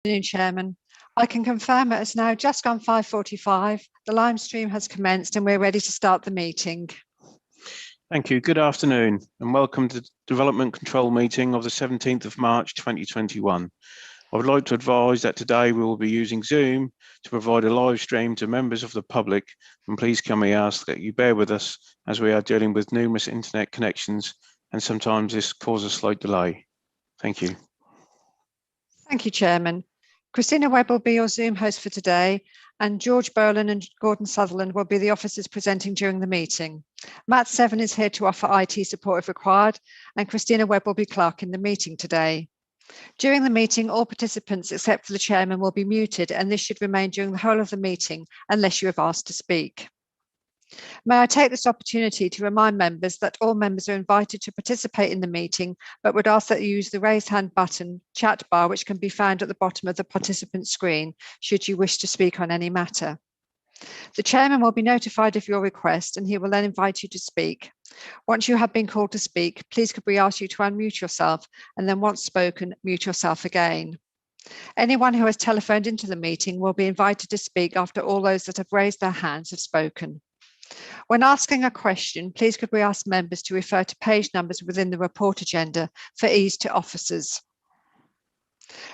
Afternoon, Chairman. I can confirm it is now just gone 5:45. The live stream has commenced and we're ready to start the meeting. Thank you. Good afternoon and welcome to the Development Control meeting of the 17th of March 2021. I would like to advise that today we will be using Zoom to provide a live stream to members of the public, and please can we ask that you bear with us as we are dealing with numerous internet connections and sometimes this causes a slight delay. Thank you. Thank you, Chairman. Christina Webb will be your Zoom host for today, and George Boland and Gordon Sutherland will be the officers presenting during the meeting. Matt Seven is here to offer IT support if required, and Christina Webb will be clerking the meeting today. During the meeting, all participants except for the chairman will be muted, and this should remain during the whole of the meeting unless you have asked to speak. May I take this opportunity to remind members that all members are invited to participate in the meeting, but would ask that you use the raise hand button chat bar, which can be found at the bottom of the participant screen, should you wish to speak on any matter. The chairman will be notified of your request and he will then invite you to speak. Once you have been called to speak, please could we ask you to unmute yourself, and then once spoken, mute yourself again. Anyone who has telephoned into the meeting will be invited to speak after all those that have raised their hands have spoken. When asking a question, please could we ask members to refer to page numbers within the report agenda for ease to officers.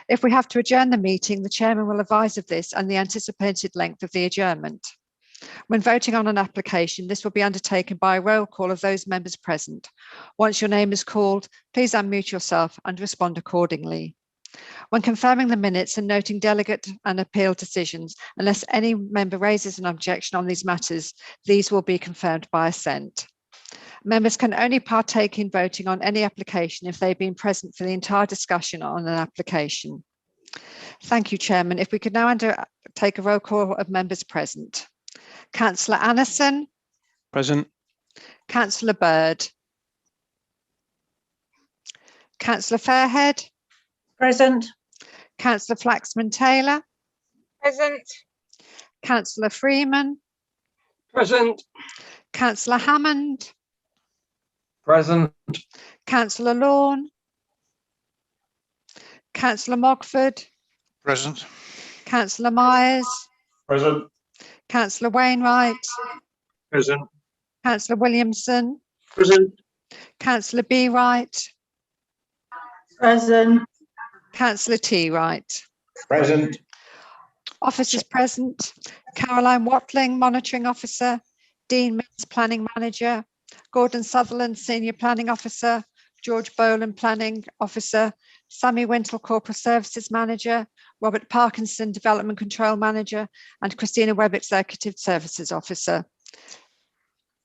If we have to adjourn the meeting, the chairman will advise of this and the anticipated length of the adjournment. When voting on an application, this will be undertaken by a roll call of those members present. Once your name is called, please unmute yourself and respond accordingly. When confirming the minutes and noting delegate and appeal decisions, unless any member raises an objection on these matters, these will be confirmed by assent. Members can only partake in voting on any application if they've been present for the entire discussion on an application. Thank you, Chairman. If we could now undertake a roll call of members present. Councillor Anderson. Present. Councillor Bird. Councillor Fairhead. Present. Councillor Flaxman-Taylor. Present. Councillor Freeman. Present. Councillor Hammond. Present. Councillor Lorne. Councillor Mogford. Present. Councillor Myers. Present. Councillor Wainwright. Present. Councillor Williamson. Present. Councillor B. Wright. Present. Councillor T. Wright. Present. Officers present. Caroline Watling, Monitoring Officer. Dean Mills, Planning Manager. Gordon Sutherland, Senior Planning Officer. George Boland, Planning Officer. Sammy Wintle, Corporate Services Manager. Robert Parkinson, Development Control Manager. And Christina Webb, Executive Services Officer.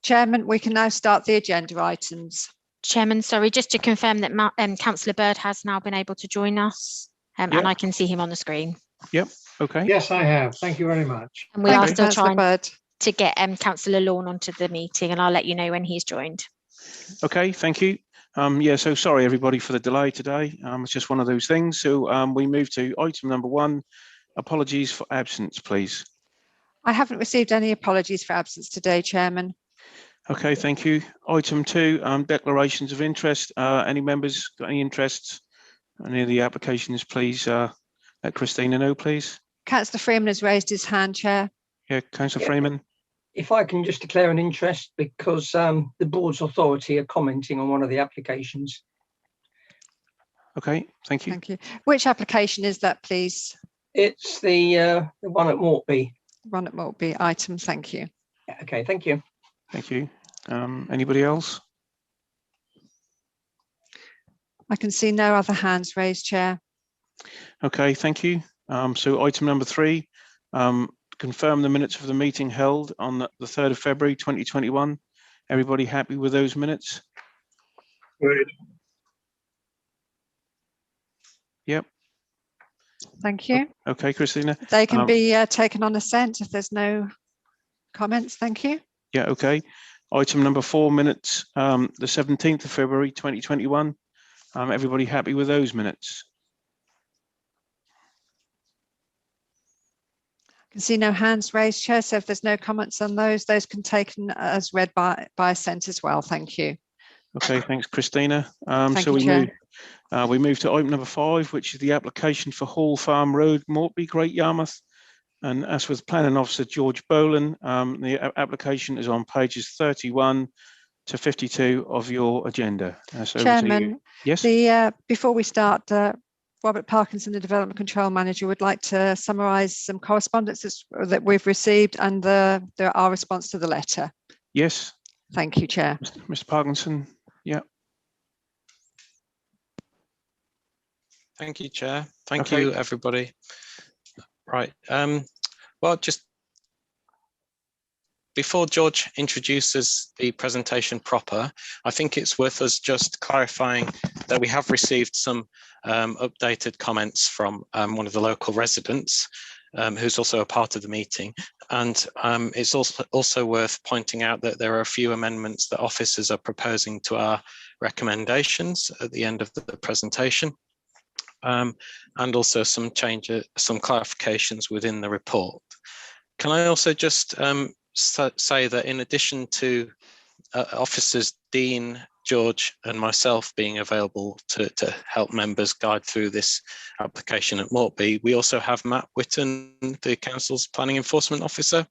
Chairman, we can now start the agenda items. Chairman, sorry, just to confirm that Councillor Bird has now been able to join us, and I can see him on the screen. Yep. Okay. Yes, I have. Thank you very much. And we are still Councillor trying Bird. to get Councillor Lorne onto the meeting, and I'll let you know when he's joined. Okay. Thank you. Yeah. So sorry everybody for the delay today. It's just one of those things. So we move to item number 1. Apologies for absence, please. I haven't received any apologies for absence today, Chairman. Okay, thank you. Item 2, declarations of interest. Any members got any interests? Any of the applications, please let Christina know, please. Councillor Freeman has raised his hand, Chair. Yeah, Councillor Freeman. If I can just declare an interest, because the board's authority are commenting on one of the applications. Okay, thank you. Thank you. Which application is that, please? It's the one at Mortby. One at Mortby item, thank you. Yeah, okay, thank you. Thank you. Anybody else? I can see no other hands raised, Chair. Okay, thank you. So item number 3, confirm the minutes of the meeting held on the 3rd of February 2021. Everybody happy with those minutes? Great. Yep. Thank you. Okay, Christina. They can be taken on assent if there's no comments. Thank you. Yeah, okay. Item number 4, minutes, the 17th of February 2021. Everybody happy with those minutes? I can see no hands raised, Chair, so if there's no comments on those can taken as read by assent as well. Thank you. Okay, thanks, Christina. Thank So you, we Chair. move to item number 5, which is the application for Hall Farm Road, Mortby, Great Yarmouth. And as with Planning Officer George Boland, the application is on pages 31 to 52 of your agenda. So over to you. Chairman, Yes. before we start, Robert Parkinson, the Development Control Manager, would like to summarise some correspondences that we've received and our response to the letter. Yes. Thank you, Chair. Mr. Parkinson. Yeah. Thank you, Chair. Thank Okay. you, everybody. Right. Well, just before George introduces the presentation proper, I think it's worth us just clarifying that we have received some updated comments from one of the local residents who's also a part of the meeting. And it's also worth pointing out that there are a few amendments that officers are proposing to our recommendations at the end of the presentation. And also some clarifications within the report. Can I also just say that in addition to officers Dean, George and myself being available to help members guide through this application at Mortby, we also have Matt Whitton, the Council's Planning Enforcement Officer,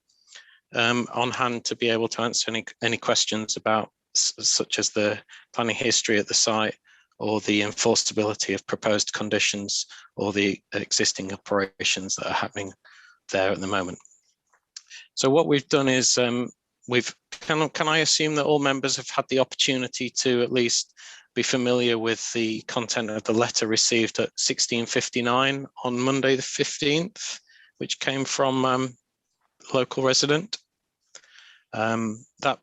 on hand to be able to answer any questions about such as the planning history at the site, or the enforceability of proposed conditions, or the existing operations that are happening there at the moment. So what we've done is can I assume that all members have had the opportunity to at least be familiar with the content of the letter received at 16:59 on Monday the 15th, which came from local resident? That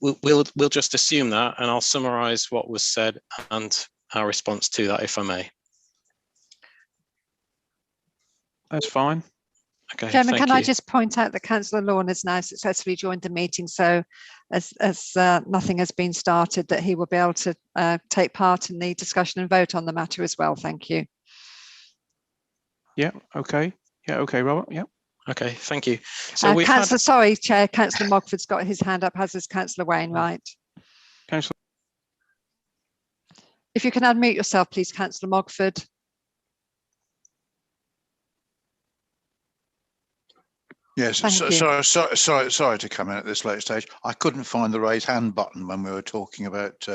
we'll just assume that, and I'll summarise what was said and our response to that, if I may. That's fine. Okay, Chairman, can I just point out that Councillor Lorne has now successfully joined the meeting, so as nothing has been started, that he will be able to take part in the discussion and vote on the matter as well. Thank you. Yeah, okay. Yeah, okay, Robert, yeah. Okay, thank you. So sorry, Chair, Councillor Mogford's got his hand up, as has Councillor Wainwright. Councillor. If you can unmute yourself, please, Councillor Mogford. Yes, sorry to come in at this late stage. I couldn't find the raise hand button when we were talking about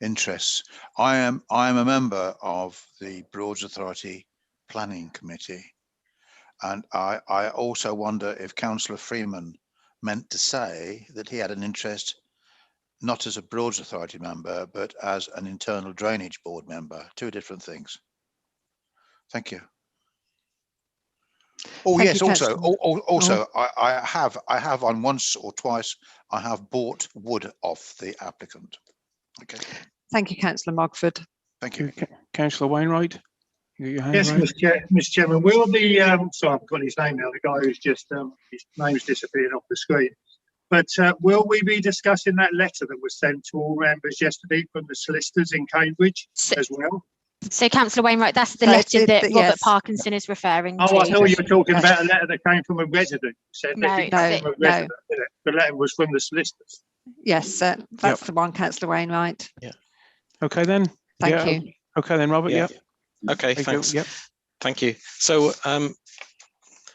interests. I am a member of the Broads Authority Planning Committee, and I also wonder if Councillor Freeman meant to say that he had an interest not as a Broads Authority member, but as an internal drainage board member. Two different things. Thank you. Oh, Thank yes, you, also, I have on once or twice, I have bought wood off the applicant. Okay. Thank you, Councillor Mogford. Thank you. Councillor Wainwright, you got your hand Yes, raised? Mr. Chairman, will the, sorry, I've got his name now, the guy who's just, his name's disappeared off the screen. But will we be discussing that letter that was sent to all members yesterday from the solicitors in Cambridge as well? So, Councillor Wainwright, that's the letter that Robert yes. Parkinson is referring to. Oh, I thought you were talking about a letter that came from a resident. No, The letter was from the solicitors. Yes, that's the one, Councillor Wainwright. Yeah. Okay then. Thank you. Okay then, Robert. Yeah. Okay, thanks. Yep. Thank you. So,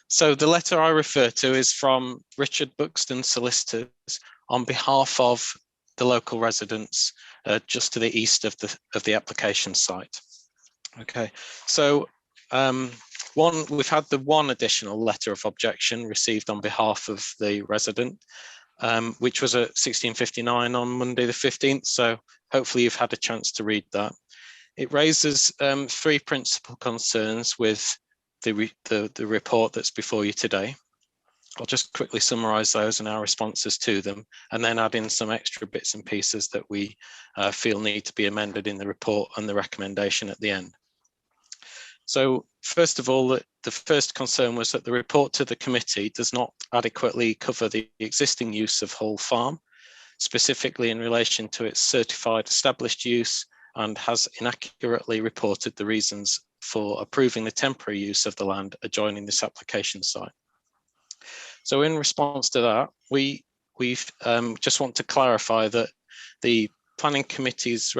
so the letter I refer to is from Richard Buxton Solicitors on behalf of the local residents just to the east of the application site. Okay, so we've had the one additional letter of objection received on behalf of the resident, which was at 16:59 on Monday the 15th. So hopefully you've had a chance to read that. It raises three principal concerns with the report that's before you today. I'll just quickly summarise those and our responses to them, and then add in some extra bits and pieces that we feel need to be amended in the report and the recommendation at the end. So first of all, the first concern was that the report to the committee does not adequately cover the existing use of Hall Farm, specifically in relation to its certified established use, and has inaccurately reported the reasons for approving the temporary use of the land adjoining this application site. So in response to that, we just want to clarify that the Planning Committee's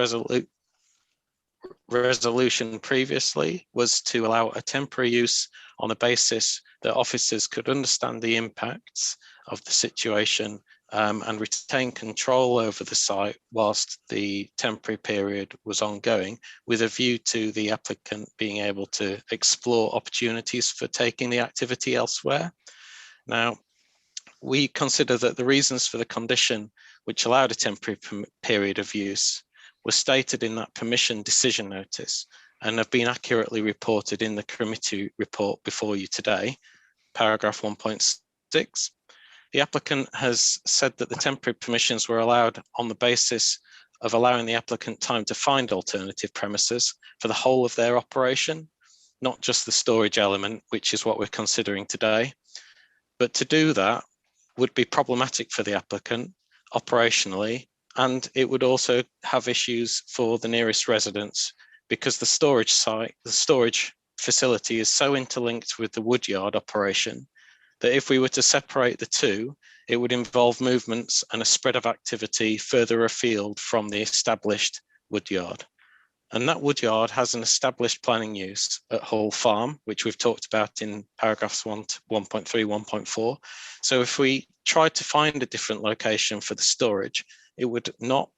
resolution previously was to allow a temporary use on the basis that officers could understand the impacts of the situation and retain control over the site whilst the temporary period was ongoing, with a view to the applicant being able to explore opportunities for taking the activity elsewhere. Now, we consider that the reasons for the condition which allowed a temporary period of use were stated in that permission decision notice and have been accurately reported in the committee report before you today, paragraph 1.6. The applicant has said that the temporary permissions were allowed on the basis of allowing the applicant time to find alternative premises for the whole of their operation, not just the storage element, which is what we're considering today. But to do that would be problematic for the applicant operationally, and it would also have issues for the nearest residents because the storage facility is so interlinked with the woodyard operation that if we were to separate the two, it would involve movements and a spread of activity further afield from the established woodyard. And that woodyard has an established planning use at Hall Farm, which we've talked about in paragraphs 1.3, 1.4. So if we tried to find a different location for the storage, it would not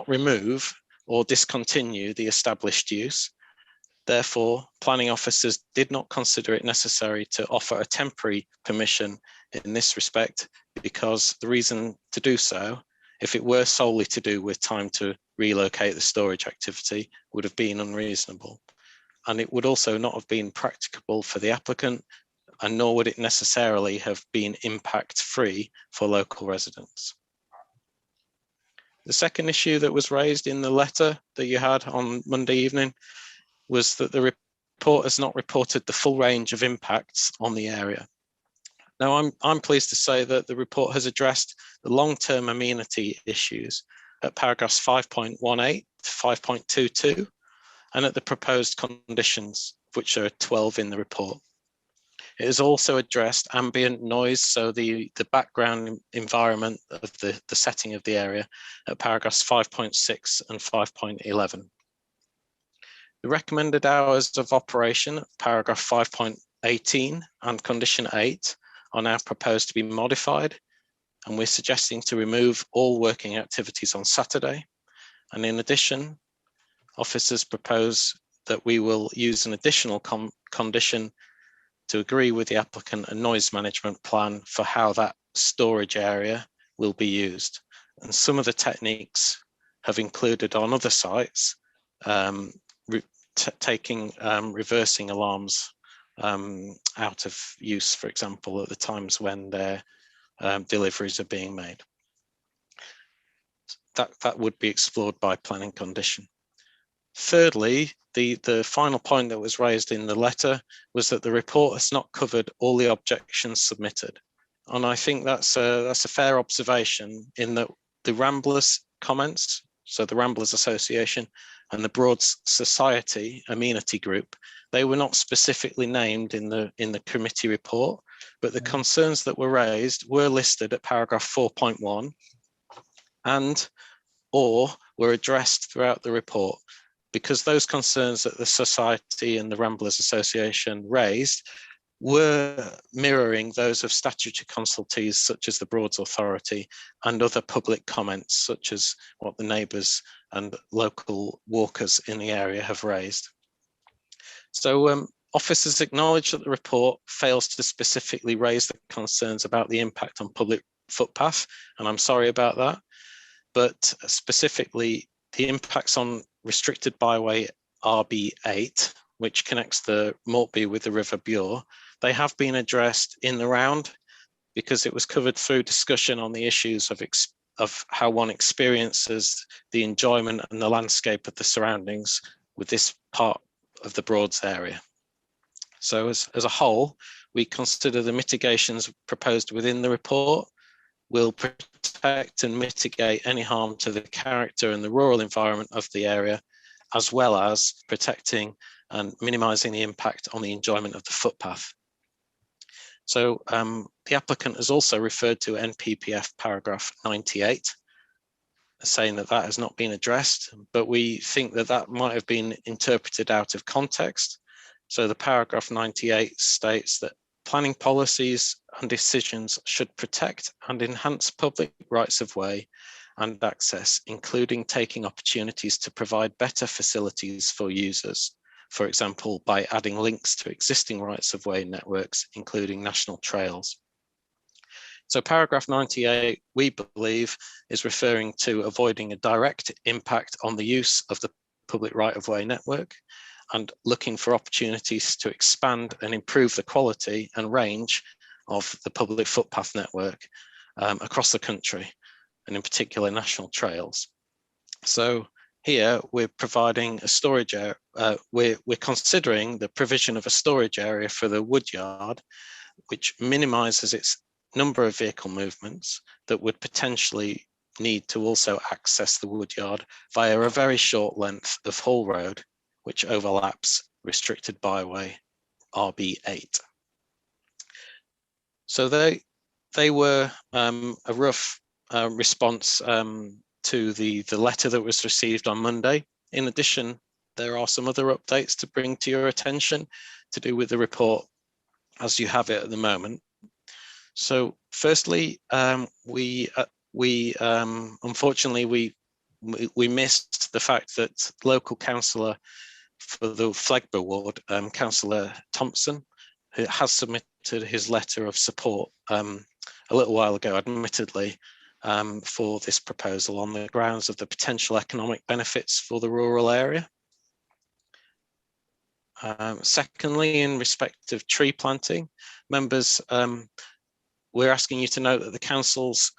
remove or discontinue the established use. Therefore, planning officers did not consider it necessary to offer a temporary permission in this respect, because the reason to do so, if it were solely to do with time to relocate the storage activity, would have been unreasonable. And it would also not have been practicable for the applicant, and nor would it necessarily have been impact-free for local residents. The second issue that was raised in the letter that you had on Monday evening was that the report has not reported the full range of impacts on the area. Now, I'm pleased to say that the report has addressed the long-term amenity issues at paragraphs 5.18 to 5.22 and at the proposed conditions, which are 12 in the report. It has also addressed ambient noise, so the background environment of the setting of the area at paragraphs 5.6 and 5.11. The recommended hours of operation, paragraph 5.18 and condition 8, are now proposed to be modified, and we're suggesting to remove all working activities on Saturday. And in addition, officers propose that we will use an additional condition to agree with the applicant a noise management plan for how that storage area will be used. And some of the techniques have included on other sites, reversing alarms out of use, for example, at the times when their deliveries are being made. That would be explored by planning condition. Thirdly, the final point that was raised in the letter was that the report has not covered all the objections submitted. And I think that's a fair observation, in that the Ramblers comments, so the Ramblers Association and the Broad Society Amenity Group, they were not specifically named in the committee report, but the concerns that were raised were listed at paragraph 4.1 or were addressed throughout the report, because those concerns that the Society and the Ramblers Association raised were mirroring those of statutory consultees such as the Broads Authority and other public comments such as what the neighbours and local walkers in the area have raised. So officers acknowledge that the report fails to specifically raise the concerns about the impact on public footpath, and I'm sorry about that, but specifically the impacts on restricted byway RB8, which connects the Maltby with the River Bure, they have been addressed in the round, because it was covered through discussion on the issues of how one experiences the enjoyment and the landscape of the surroundings with this part of the Broads area. So as a whole, we consider the mitigations proposed within the report will protect and mitigate any harm to the character and the rural environment of the area, as well as protecting and minimising the impact on the enjoyment of the footpath. So the applicant has also referred to NPPF paragraph 98, saying that that has not been addressed, but we think that that might have been interpreted out of context. So the paragraph 98 states that planning policies and decisions should protect and enhance public rights of way and access, including taking opportunities to provide better facilities for users, for example, by adding links to existing rights of way networks, including national trails. So paragraph 98, we believe, is referring to avoiding a direct impact on the use of the public right-of-way network and looking for opportunities to expand and improve the quality and range of the public footpath network across the country, and in particular national trails. So here we're providing a storage area, we're considering the provision of a storage area for the woodyard, which minimises its number of vehicle movements that would potentially need to also access the woodyard via a very short length of Hall Road, which overlaps restricted byway RB8. So they were a rough response to the letter that was received on Monday. In addition, there are some other updates to bring to your attention to do with the report as you have it at the moment. So firstly, unfortunately we missed the fact that local councillor for the Flegba ward, Councillor Thompson, who has submitted his letter of support a little while ago, admittedly, for this proposal on the grounds of the potential economic benefits for the rural area. Secondly, in respect of tree planting, members, we're asking you to note that the council's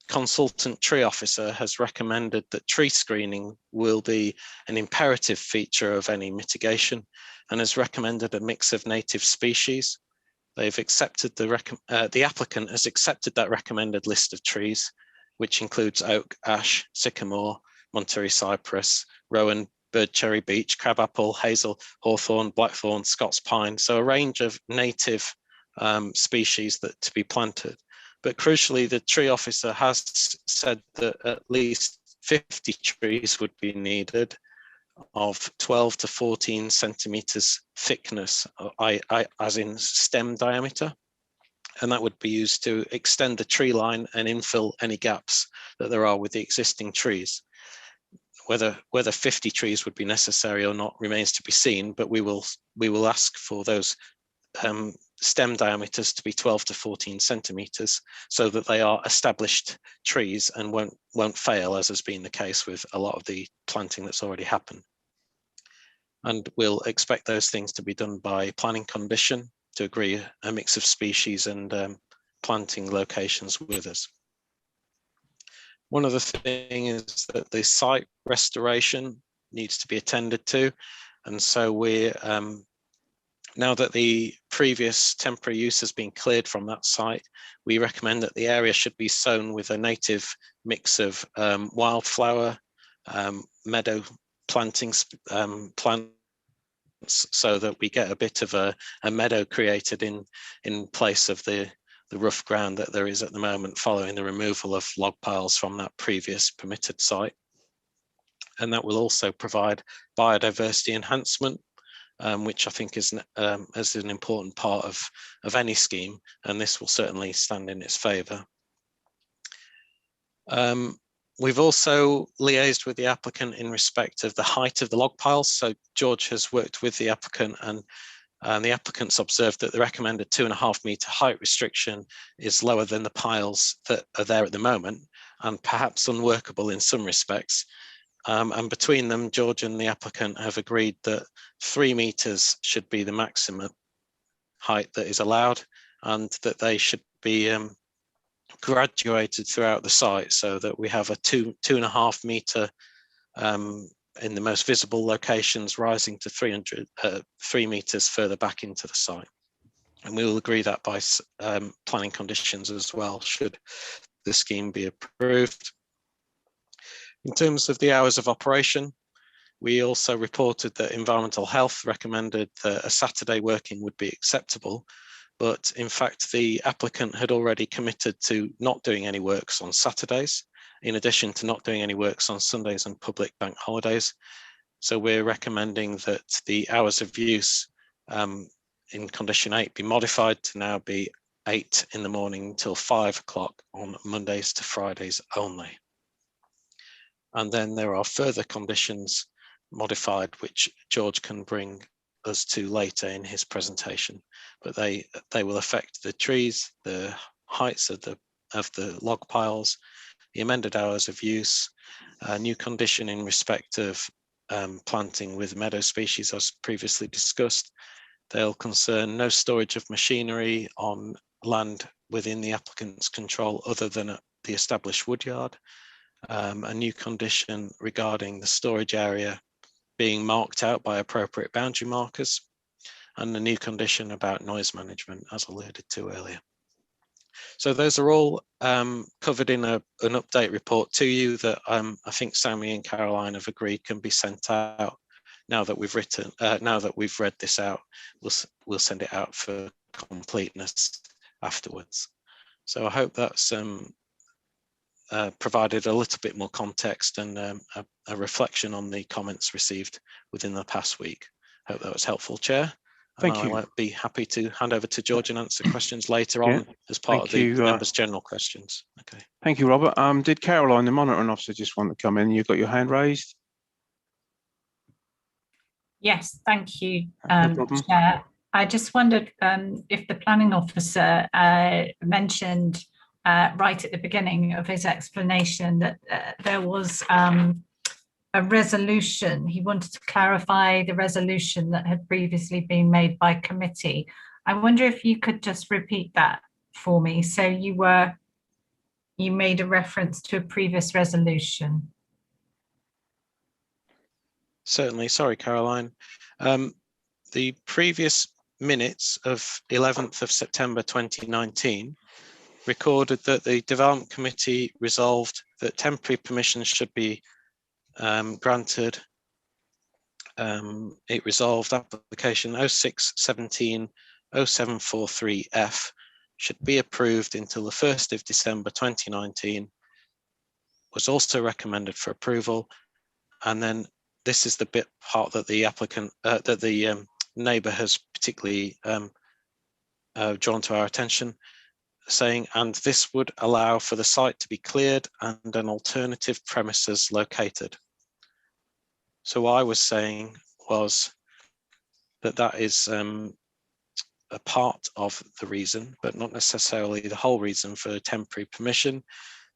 consultant tree officer has recommended that tree screening will be an imperative feature of any mitigation and has recommended a mix of native species. They've accepted the applicant has accepted that recommended list of trees, which includes oak, ash, sycamore, Monterey cypress, rowan, bird cherry beech, crabapple, hazel, hawthorn, blackthorn, Scots pine. So a range of native species that to be planted. But crucially, the tree officer has said that at least 50 trees would be needed of 12 to 14 centimeters thickness, as in stem diameter. And that would be used to extend the tree line and infill any gaps that there are with the existing trees. Whether 50 trees would be necessary or not remains to be seen, but we will ask for those stem diameters to be 12 to 14 centimeters so that they are established trees and won't fail, as has been the case with a lot of the planting that's already happened. And we'll expect those things to be done by planning condition to agree a mix of species and planting locations with us. One other thing is that the site restoration needs to be attended to, and so we're now that the previous temporary use has been cleared from that site, we recommend that the area should be sown with a native mix of wildflower, meadow plantings, plants, so that we get a bit of a meadow created in place of the rough ground that there is at the moment following the removal of log piles from that previous permitted site. And that will also provide biodiversity enhancement, which I think is an important part of any scheme, and this will certainly stand in its favour. We've also liaised with the applicant in respect of the height of the log piles. So George has worked with the applicant, and the applicant's observed that the recommended 2.5 metre height restriction is lower than the piles that are there at the moment, and perhaps unworkable in some respects. And between them, George and the applicant have agreed that 3 metres should be the maximum height that is allowed, and that they should be graduated throughout the site so that we have a 2.5 metre in the most visible locations, rising to 3 metres further back into the site. And we will agree that by planning conditions as well, should the scheme be approved. In terms of the hours of operation, we also reported that Environmental Health recommended that a Saturday working would be acceptable, but in fact the applicant had already committed to not doing any works on Saturdays, in addition to not doing any works on Sundays and public bank holidays. So we're recommending that the hours of use in condition 8 be modified to now be 8 in the morning till 5 o'clock on Mondays to Fridays only. And then there are further conditions modified, which George can bring us to later in his presentation, but they will affect the trees, the heights of the log piles, the amended hours of use, a new condition in respect of planting with meadow species as previously discussed. They'll concern no storage of machinery on land within the applicant's control other than at the established woodyard. A new condition regarding the storage area being marked out by appropriate boundary markers, and a new condition about noise management as alluded to earlier. So those are all covered in an update report to you that I think Sammy and Caroline have agreed can be sent out now that we've read this out. We'll send it out for completeness afterwards. So I hope that's provided a little bit more context and a reflection on the comments received within the past week. Hope that was helpful, Chair. Thank you. I'll be happy to hand over to George and answer questions later on as part of the members' general questions. Okay. Thank you, Robert. Did Caroline, the monitoring officer, just want to come in? You've got your hand raised. Yes, thank you, No problem. Chair. I just wondered if the planning officer mentioned right at the beginning of his explanation that there was a resolution. He wanted to clarify the resolution that had previously been made by committee. I wonder if you could just repeat that for me. So you made a reference to a previous resolution. Certainly, sorry, Caroline. The previous minutes of 11th of September 2019 recorded that the Development Committee resolved that temporary permissions should be granted. It resolved application 0617 0743F should be approved until the 1st of December 2019, was also recommended for approval. And then this is the part that the applicant, that the neighbour has particularly drawn to our attention, saying, and this would allow for the site to be cleared and an alternative premises located. So what I was saying was that is a part of the reason, but not necessarily the whole reason for temporary permission,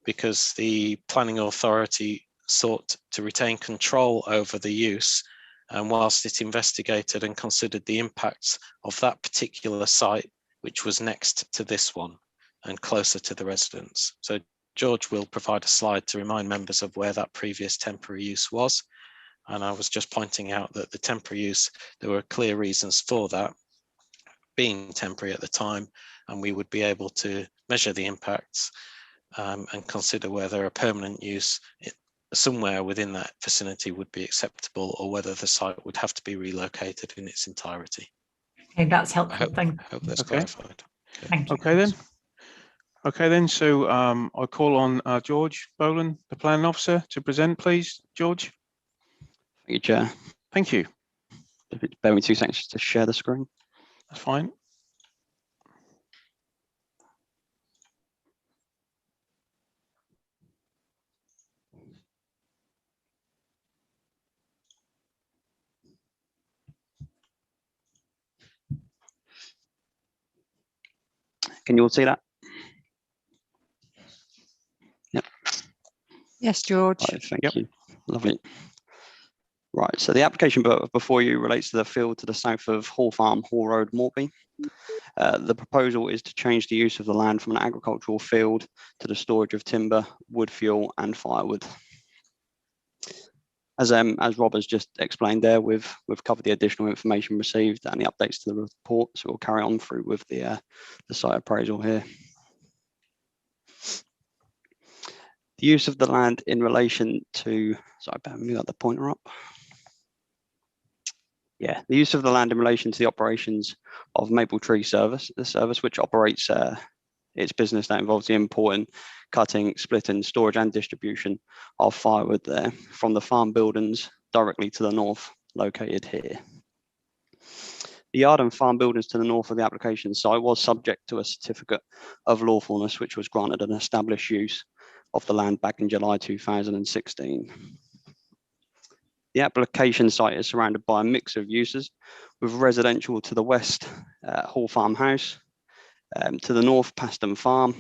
because the planning authority sought to retain control over the use, and whilst it investigated and considered the impacts of that particular site, which was next to this one and closer to the residents. So George will provide a slide to remind members of where that previous temporary use was. And I was just pointing out that the temporary use, there were clear reasons for that being temporary at the time, and we would be able to measure the impacts and consider whether a permanent use somewhere within that vicinity would be acceptable, or whether the site would have to be relocated in its entirety. Okay, that's helpful. I hope that's clarified. Thank you. Okay then. So I call on George Boland, the planning officer, to present, please. George. Thank you, Chair. Thank you. Bear with me 2 seconds to share the screen. That's fine. Can you all see that? Yep. Yes, George. Right, thank you. Lovely. Right, so the application before you relates to the field to the south of Hall Farm, Hall Road, Morpeth. The proposal is to change the use of the land from an agricultural field to the storage of timber, wood fuel and firewood. As Rob has just explained there, we've covered the additional information received and the updates to the report, so we'll carry on through with the site appraisal here. The use of the land in relation to, sorry, we got the pointer up. Yeah, the use of the land in relation to the operations of Maple Tree Service, the service which operates It's business that involves the importing, cutting, splitting, storage and distribution of firewood there from the farm buildings directly to the north, located here. The yard and farm buildings to the north of the application site was subject to a certificate of lawfulness, which was granted an established use of the land back in July 2016. The application site is surrounded by a mix of uses, with residential to the west, Hall Farm House, to the north, Paston Farm,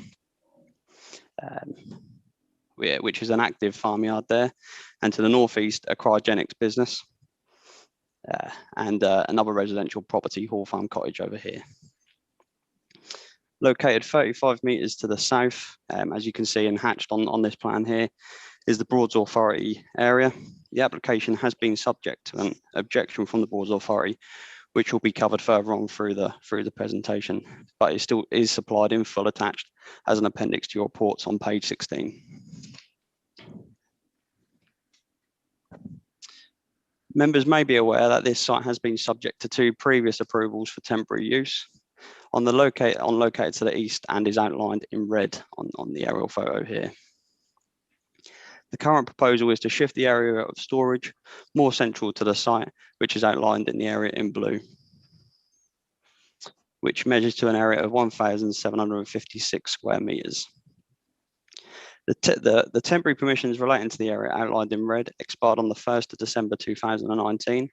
which is an active farmyard there, and to the northeast, a cryogenics business, and another residential property, Hall Farm Cottage over here. Located 35 metres to the south, as you can see and hatched on this plan here, is the Broads Authority area. The application has been subject to an objection from the Broads Authority, which will be covered further on through the presentation, but it still is supplied in full attached as an appendix to your reports on page 16. Members may be aware that this site has been subject to 2 previous approvals for temporary use located to the east and is outlined in red on the aerial photo here. The current proposal is to shift the area of storage more central to the site, which is outlined in the area in blue, which measures to an area of 1,756 square metres. The temporary permissions relating to the area outlined in red expired on the 1st of December 2019.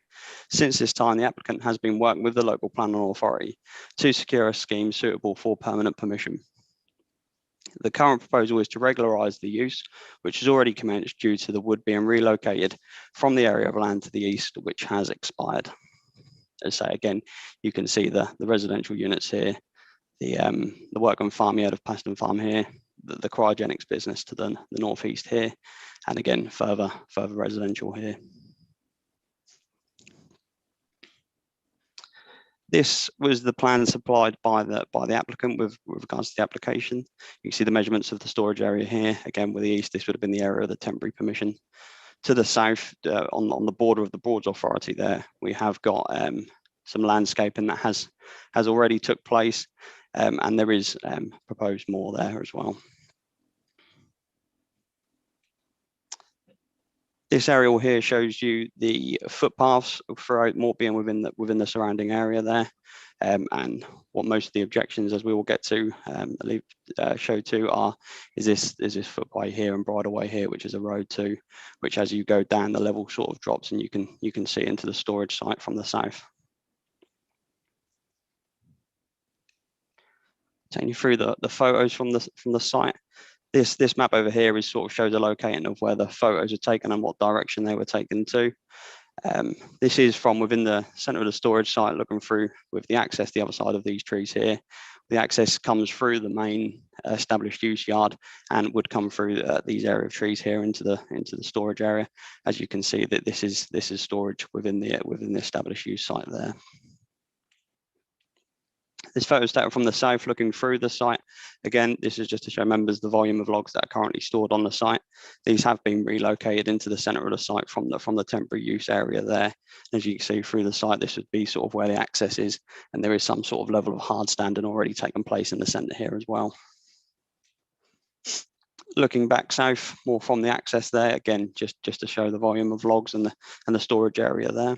Since this time, the applicant has been working with the local planning authority to secure a scheme suitable for permanent permission. The current proposal is to regularise the use, which has already commenced due to the wood being relocated from the area of land to the east, which has expired. As I say again, you can see the residential units here, the workman farmyard of Paston Farm here, the cryogenics business to the northeast here, and again further residential here. This was the plan supplied by the applicant with regards to the application. You can see the measurements of the storage area here. Again, with the east, this would have been the area of the temporary permission. To the south, on the border of the Broads Authority there, we have got some landscaping that has already took place, and there is proposed more there as well. This aerial here shows you the footpaths throughout Morpeth and within the surrounding area there, and what most of the objections, as we will get to, show to is this footway here and bridleway here, which is a road too, which as you go down the level sort of drops, and you can see into the storage site from the south. Taking you through the photos from the site. This map over here is sort of shows a locating of where the photos are taken and what direction they were taken to. This is from within the centre of the storage site, looking through with the access the other side of these trees here. The access comes through the main established use yard and would come through these area of trees here into the storage area. As you can see, that this is storage within the established use site there. This photo is taken from the south looking through the site. Again, this is just to show members the volume of logs that are currently stored on the site. These have been relocated into the centre of the site from the temporary use area there. As you can see through the site, this would be sort of where the access is, and there is some sort of level of hard standing already taken place in the centre here as well. Looking back south, more from the access there, again, just to show the volume of logs and the storage area there.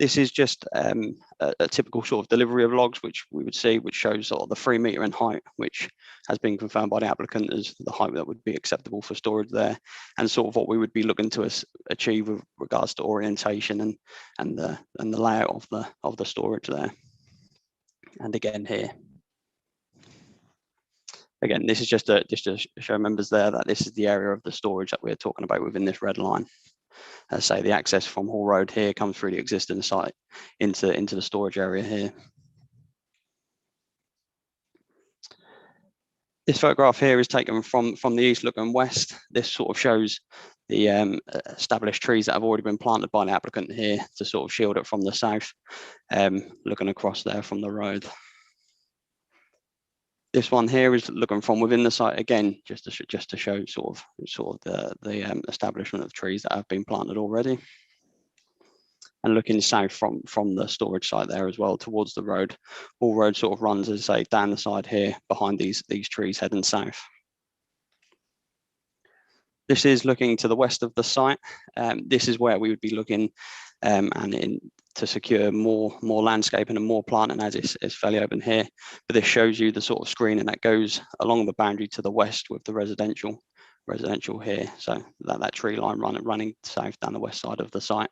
This is just a typical sort of delivery of logs, which we would see, which shows sort of the 3 metre in height, which has been confirmed by the applicant as the height that would be acceptable for storage there, and sort of what we would be looking to achieve with regards to orientation and the layout of the storage there. And again here. Again, this is just to show members there that this is the area of the storage that we're talking about within this red line. As I say, the access from Hall Road here comes through the existing site into the storage area here. This photograph here is taken from the east looking west. This sort of shows the established trees that have already been planted by the applicant here to sort of shield it from the south, looking across there from the road. This one here is looking from within the site again, just to show sort of the establishment of trees that have been planted already. and looking south from the storage site there as well towards the road. Hall Road sort of runs, as I say, down the side here behind these trees heading south. This is looking to the west of the site. This is where we would be looking to secure more landscaping and more planting, as it's fairly open here. But this shows you the sort of screening that goes along the boundary to the west with the residential here. So that tree line running south down the west side of the site.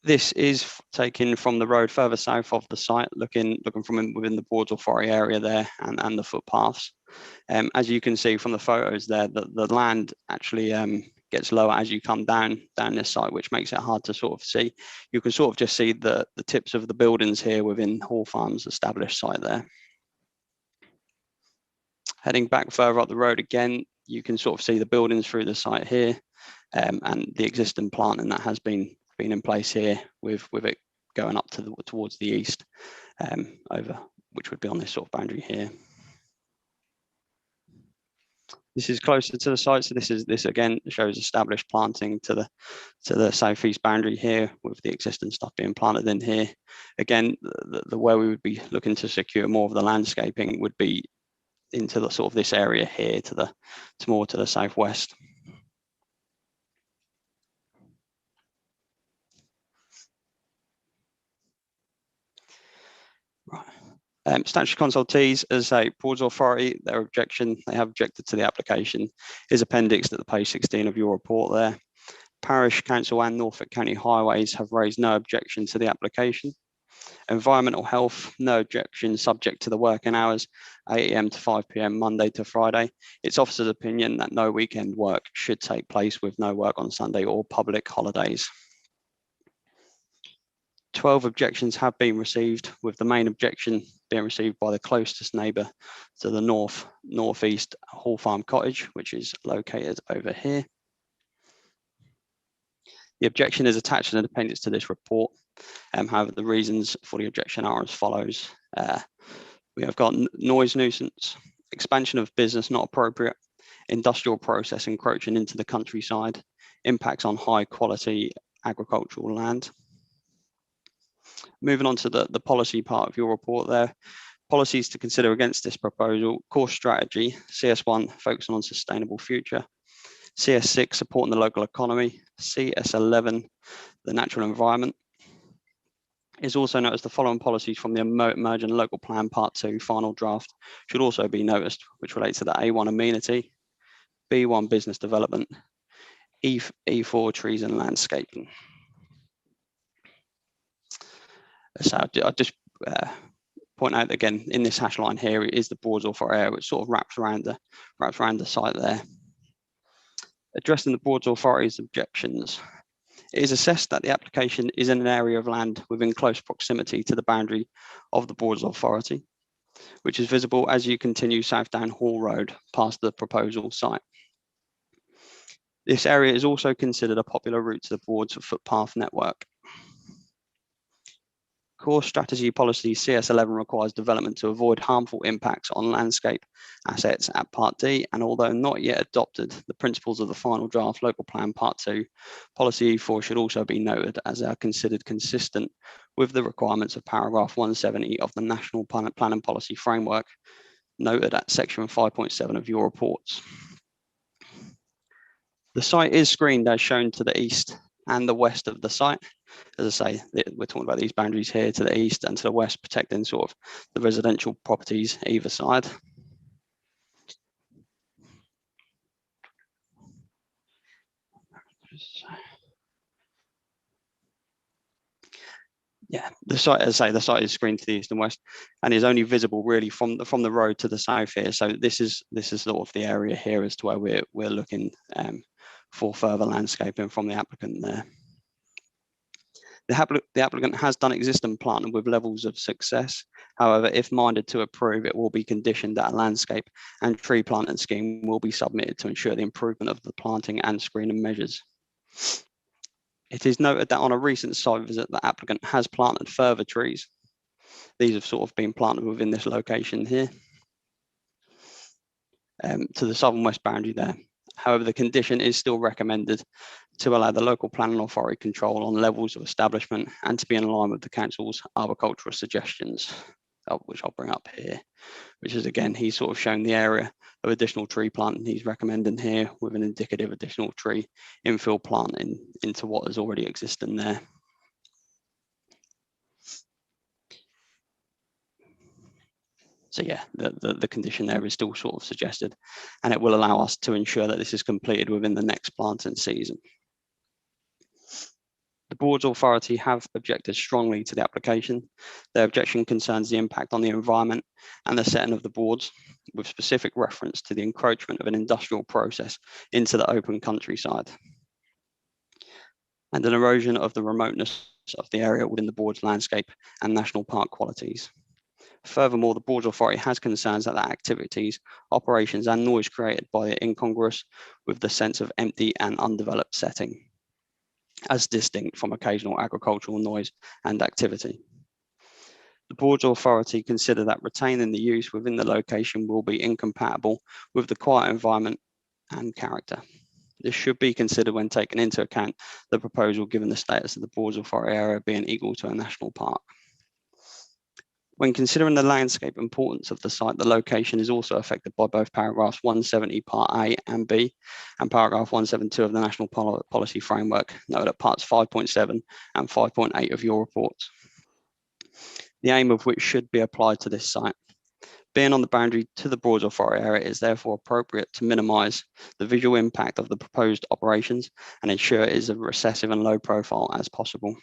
This is taken from the road further south of the site, looking from within the Broads Authority area there and the footpaths. As you can see from the photos there, the land actually gets lower as you come down this site, which makes it hard to sort of see. You can sort of just see the tips of the buildings here within Hall Farm's established site there. Heading back further up the road again, you can sort of see the buildings through the site here, and the existing planting that has been in place here with it going up towards the east, over, which would be on this sort of boundary here. This is closer to the site, so this again shows established planting to the southeast boundary here, with the existing stuff being planted in here. Again, the where we would be looking to secure more of the landscaping would be into the sort of this area here to more to the southwest. Right. Statutory consultees, as a Broads Authority, they have objected to the application, is appendix to the page 16 of your report there. Parish Council and Norfolk County Highways have raised no objection to the application. Environmental Health, no objection, subject to the working hours, 8 AM to 5 PM Monday to Friday. It's officer's opinion that no weekend work should take place, with no work on Sunday or public holidays. 12 objections have been received, with the main objection being received by the closest neighbour to the northeast Hall Farm Cottage, which is located over here. The objection is attached in an appendix to this report. However, the reasons for the objection are as follows. We have got noise nuisance, expansion of business not appropriate, industrial process encroaching into the countryside, impacts on high quality agricultural land. Moving on to the policy part of your report there. Policies to consider against this proposal: core strategy, CS1, focusing on sustainable future; CS6, supporting the local economy; CS11, the natural environment. Is also noticed the following policies from the Emerging Local Plan Part 2 final draft should also be noticed, which relates to the A1 amenity, B1 business development, E4 trees and landscaping. So I just point out again, in this hash line here is the Broads Authority area, which sort of wraps around the site there. Addressing the Broads Authority's objections. It is assessed that the application is in an area of land within close proximity to the boundary of the Broads Authority, which is visible as you continue south down Hall Road past the proposal site. This area is also considered a popular route to the Broads footpath network. Core strategy policy CS11 requires development to avoid harmful impacts on landscape assets at Part D, and although not yet adopted, the principles of the final draft local plan Part 2, policy E4 should also be noted, as they are considered consistent with the requirements of paragraph 170 of the National Planning Policy Framework, noted at section 5.7 of your reports. The site is screened as shown to the east and the west of the site. As I say, we're talking about these boundaries here to the east and to the west, protecting sort of the residential properties either side. Yeah, the site, as I say, the site is screened to the east and west, and is only visible really from the road to the south here. So this is sort of the area here as to where we're looking for further landscaping from the applicant there. The applicant has done existing planting with levels of success. However, if minded to approve, it will be conditioned that a landscape and tree planting scheme will be submitted to ensure the improvement of the planting and screening measures. It is noted that on a recent site visit, the applicant has planted further trees. These have sort of been planted within this location here, to the southern west boundary there. However, the condition is still recommended to allow the local planning authority control on levels of establishment and to be in line with the council's arboricultural suggestions, which I'll bring up here, which is, again, he's sort of shown the area of additional tree planting he's recommending here with an indicative additional tree infill planting into what is already existing there. So yeah, the condition there is still sort of suggested, and it will allow us to ensure that this is completed within the next planting season. The board's authority have objected strongly to the application. Their objection concerns the impact on the environment and the setting of the boards, with specific reference to the encroachment of an industrial process into the open countryside, and an erosion of the remoteness of the area within the board's landscape and national park qualities. Furthermore, the board's authority has concerns that the activities, operations and noise created by it incongruous with the sense of empty and undeveloped setting, as distinct from occasional agricultural noise and activity. The board's authority consider that retaining the use within the location will be incompatible with the quiet environment and character. This should be considered when taking into account the proposal given the status of the board's authority area being equal to a national park. When considering the landscape importance of the site, the location is also affected by both paragraphs 170 Part A and B and paragraph 172 of the National Policy Framework, noted at parts 5.7 and 5.8 of your reports. The aim of which should be applied to this site. Being on the boundary to the board's authority area, it is therefore appropriate to minimise the visual impact of the proposed operations and ensure it is as recessive and low profile as possible.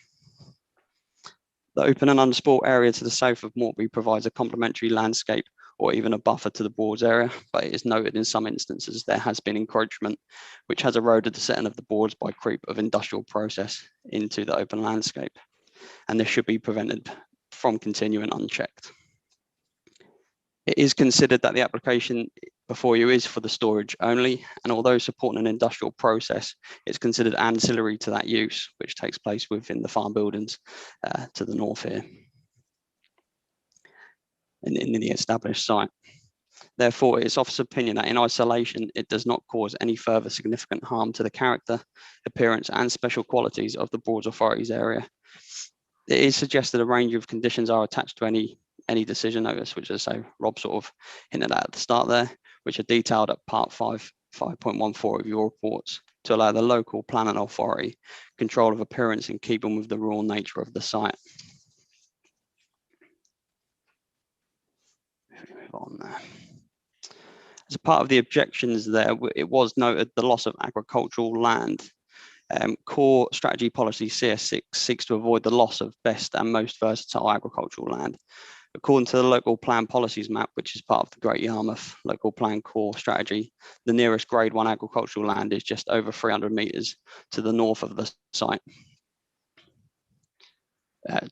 The open and unsport area to the south of Mortby provides a complementary landscape or even a buffer to the board's area, but it is noted in some instances there has been encroachment, which has eroded the setting of the boards by creep of industrial process into the open landscape, and this should be prevented from continuing unchecked. It is considered that the application before you is for the storage only, and although supporting an industrial process, it's considered ancillary to that use, which takes place within the farm buildings to the north here in the established site. Therefore, it's officer's opinion that in isolation, it does not cause any further significant harm to the character, appearance, and special qualities of the board's authorities area. It is suggested a range of conditions are attached to any decision notice, which is so Rob sort of hinted at the start there, which are detailed at part 5.14 of your reports to allow the local planning authority control of appearance in keeping with the rural nature of the site. Move on there. As a part of the objections there, it was noted the loss of agricultural land. Core strategy policy CS6 seeks to avoid the loss of best and most versatile agricultural land. According to the local plan policies map, which is part of the Great Yarmouth local plan core strategy, the nearest grade 1 agricultural land is just over 300 metres to the north of the site,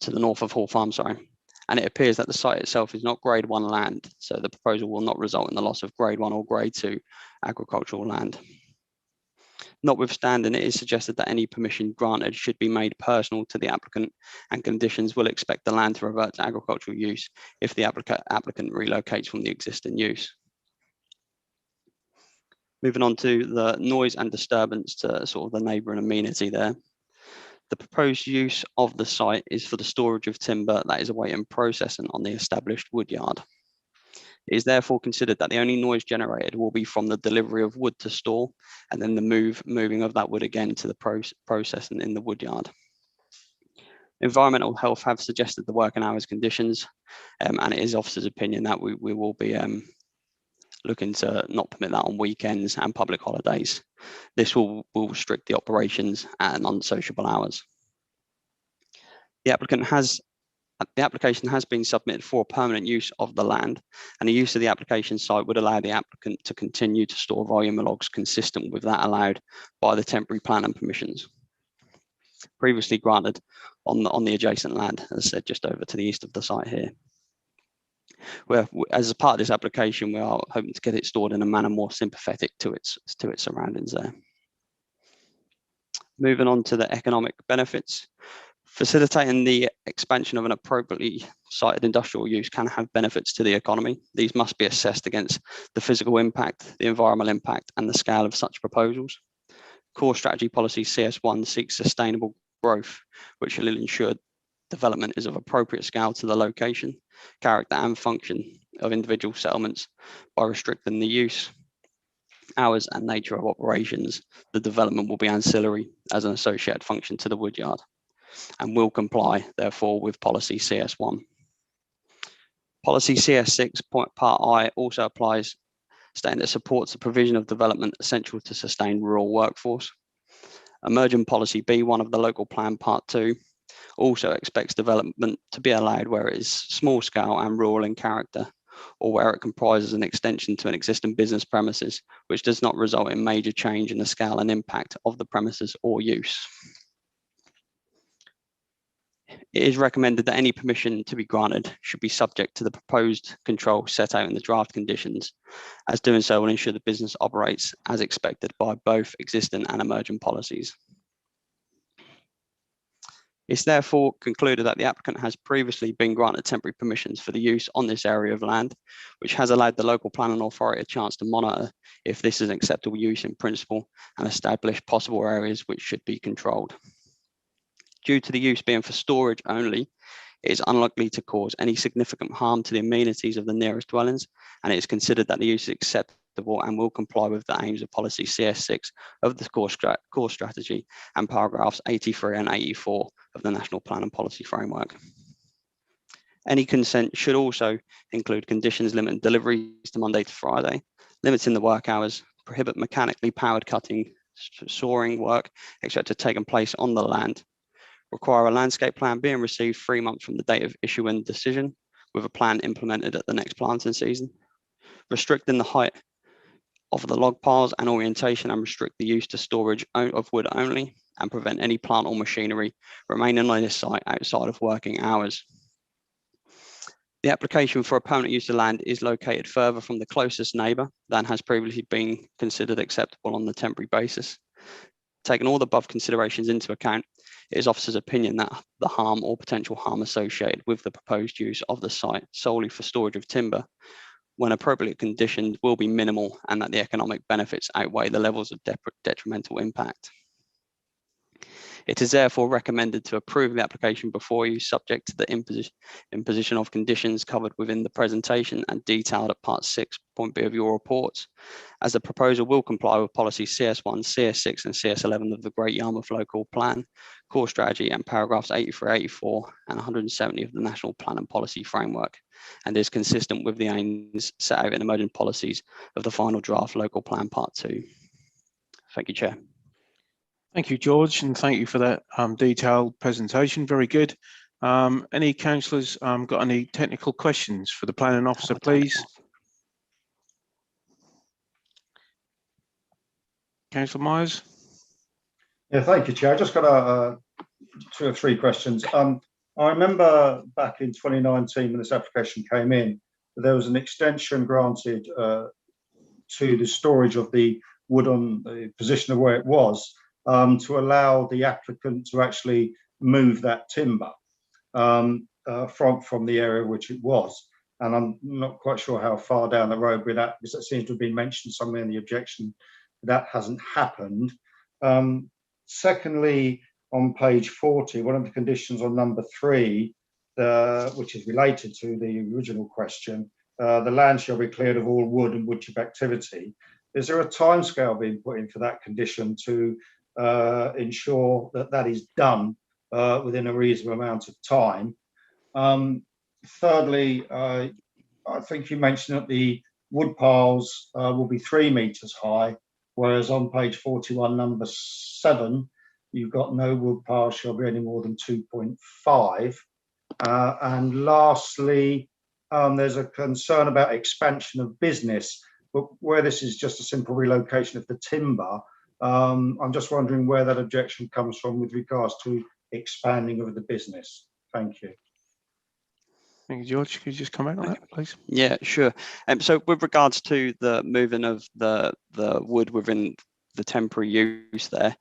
to the north of Hall Farm, sorry. And it appears that the site itself is not grade 1 land, so the proposal will not result in the loss of grade 1 or grade 2 agricultural land. Notwithstanding, it is suggested that any permission granted should be made personal to the applicant, and conditions will expect the land to revert to agricultural use if the applicant relocates from the existing use. Moving on to the noise and disturbance to sort of the neighbouring amenity there. The proposed use of the site is for the storage of timber that is awaiting processing on the established woodyard. It is therefore considered that the only noise generated will be from the delivery of wood to store, and then the moving of that wood again to the processing in the woodyard. Environmental Health have suggested the working hours conditions, and it is officer's opinion that we will be looking to not permit that on weekends and public holidays. This will restrict the operations at non-sociable hours. The application has been submitted for permanent use of the land, and the use of the application site would allow the applicant to continue to store volume logs consistent with that allowed by the temporary plan and permissions previously granted on the adjacent land, as I said, just over to the east of the site here. Where, as a part of this application, we are hoping to get it stored in a manner more sympathetic to its surroundings there. Moving on to the economic benefits. Facilitating the expansion of an appropriately sited industrial use can have benefits to the economy. These must be assessed against the physical impact, the environmental impact, and the scale of such proposals. Core strategy policy CS1 seeks sustainable growth, which will ensure development is of appropriate scale to the location, character, and function of individual settlements by restricting the use, hours, and nature of operations. The development will be ancillary as an associated function to the woodyard and will comply, therefore, with policy CS1. Policy CS6 part I also applies, stating that it supports the provision of development essential to sustain rural workforce. Emergent policy B1 of the local plan part 2 also expects development to be allowed where it is small scale and rural in character, or where it comprises an extension to an existing business premises, which does not result in major change in the scale and impact of the premises or use. It is recommended that any permission to be granted should be subject to the proposed control set out in the draft conditions, as doing so will ensure the business operates as expected by both existing and emergent policies. It's therefore concluded that the applicant has previously been granted temporary permissions for the use on this area of land, which has allowed the local planning authority a chance to monitor if this is an acceptable use in principle and establish possible areas which should be controlled. Due to the use being for storage only, it is unlikely to cause any significant harm to the amenities of the nearest dwellings, and it is considered that the use is acceptable and will comply with the aims of policy CS6 of the core strategy and paragraphs 83 and 84 of the National Plan and Policy Framework. Any consent should also include conditions limiting deliveries to Monday to Friday, limiting the work hours, prohibit mechanically powered cutting, sawing work expected to take place on the land, require a landscape plan being received 3 months from the date of issuing decision, with a plan implemented at the next planting season, restricting the height of the log piles and orientation and restrict the use to storage of wood only, and prevent any plant or machinery remaining on this site outside of working hours. The application for a permanent use of land is located further from the closest neighbour than has previously been considered acceptable on the temporary basis. Taking all the above considerations into account, it is officer's opinion that the harm or potential harm associated with the proposed use of the site solely for storage of timber, when appropriate conditions, will be minimal, and that the economic benefits outweigh the levels of detrimental impact. It is therefore recommended to approve the application before you, subject to the imposition of conditions covered within the presentation and detailed at part 6.b of your reports, as the proposal will comply with policy CS1, CS6 and CS11 of the Great Yarmouth Local Plan, Core Strategy and paragraphs 83, 84 and 170 of the National Plan and Policy Framework, and is consistent with the aims set out in emergent policies of the final draft Local Plan Part 2. Thank you, Chair. Thank you, George, and thank you for that detailed presentation. Very good. Any councillors got any technical questions for the planning officer, please? Councillor Myers. Yeah, thank you, Chair. I just got 2 or 3 questions. I remember back in 2019 when this application came in, there was an extension granted to the storage of the wood on the position of where it was, to allow the applicant to actually move that timber from the area which it was. And I'm not quite sure how far down the road with that, because it seems to have been mentioned somewhere in the objection. That hasn't happened. Secondly, on page 40, one of the conditions on number 3, which is related to the original question, the land shall be cleared of all wood and wood chip activity. Is there a timescale being put in for that condition to ensure that that is done within a reasonable amount of time? Thirdly, I think you mentioned that the wood piles will be 3 metres high, whereas on page 41, number 7, you've got no wood pile shall be any more than 2.5. And lastly, there's a concern about expansion of business, but where this is just a simple relocation of the timber, I'm just wondering where that objection comes from with regards to expanding of the business. Thank you. Thank you, George. Could you just comment on that, please? Yeah, sure. So with regards to the moving of the wood within the temporary use there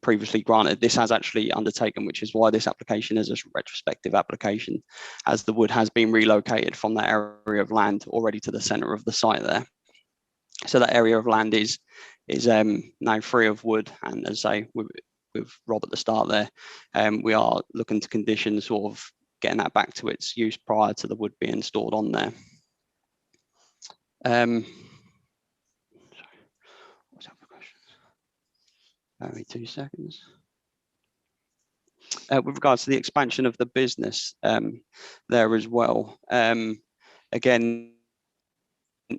previously granted. This has actually undertaken, which is why this application is a retrospective application, as the wood has been relocated from that area of land already to the centre of the site there. So that area of land is now free of wood, and as I say, with Rob at the start there, we are looking to condition sort of getting that back to its use prior to the wood being stored on there. What's up for questions? Only 2 seconds. With regards to the expansion of the business there as well, again,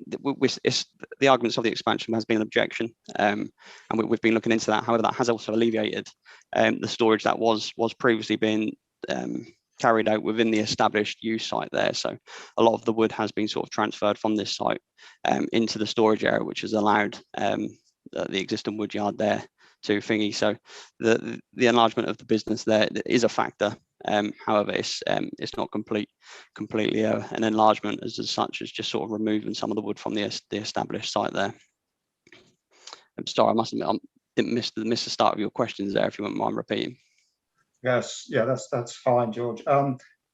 the arguments of the expansion has been an objection, and we've been looking into that. However, that has also alleviated the storage that was previously being carried out within the established use site there. So a lot of the wood has been sort of transferred from this site into the storage area, which has allowed the existing wood yard there to thingy. So the enlargement of the business there is a factor. However, it's not completely an enlargement as such as just sort of removing some of the wood from the established site there. I'm sorry, I must admit, I didn't miss the start of your questions there, if you wouldn't mind repeating. Yes, yeah, that's fine, George.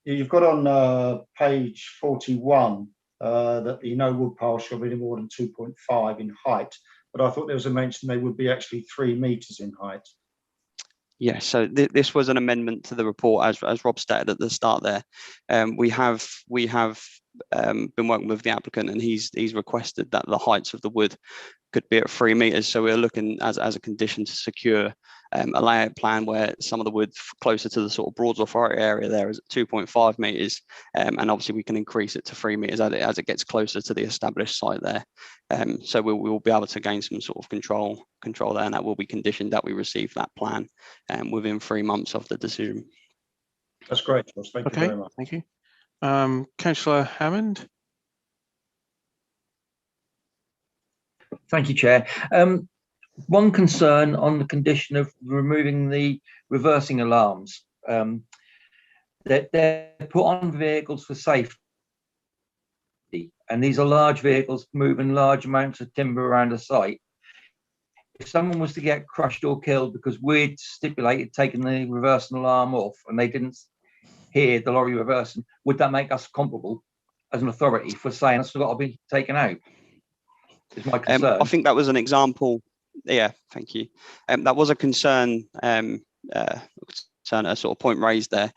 You've got on page 41 that the no wood pile shall be no more than 2.5 in height, but I thought there was a mention they would be actually 3 meters in height. Yes, so this was an amendment to the report, as Rob stated at the start there. We have been working with the applicant, and he's requested that the heights of the wood could be at 3 meters. So we're looking as a condition to secure a layout plan where some of the wood closer to the sort of Broads Authority area there is at 2.5 meters, and obviously we can increase it to 3 meters as it gets closer to the established site there. So we will be able to gain some sort of control there, and that will be conditioned that we receive that plan within 3 months of the decision. That's great, George. Thank you very much. Thank you. Councillor Hammond. Thank you, Chair. One concern on the condition of removing the reversing alarms. They're put on vehicles for safety, and these are large vehicles moving large amounts of timber around a site. If someone was to get crushed or killed because we'd stipulated taking the reversing alarm off and they didn't hear the lorry reversing, would that make us comparable as an authority for saying it's got to be taken out? Is my concern. I think that was an example. Yeah, thank you. That was a concern, a sort of point raised there.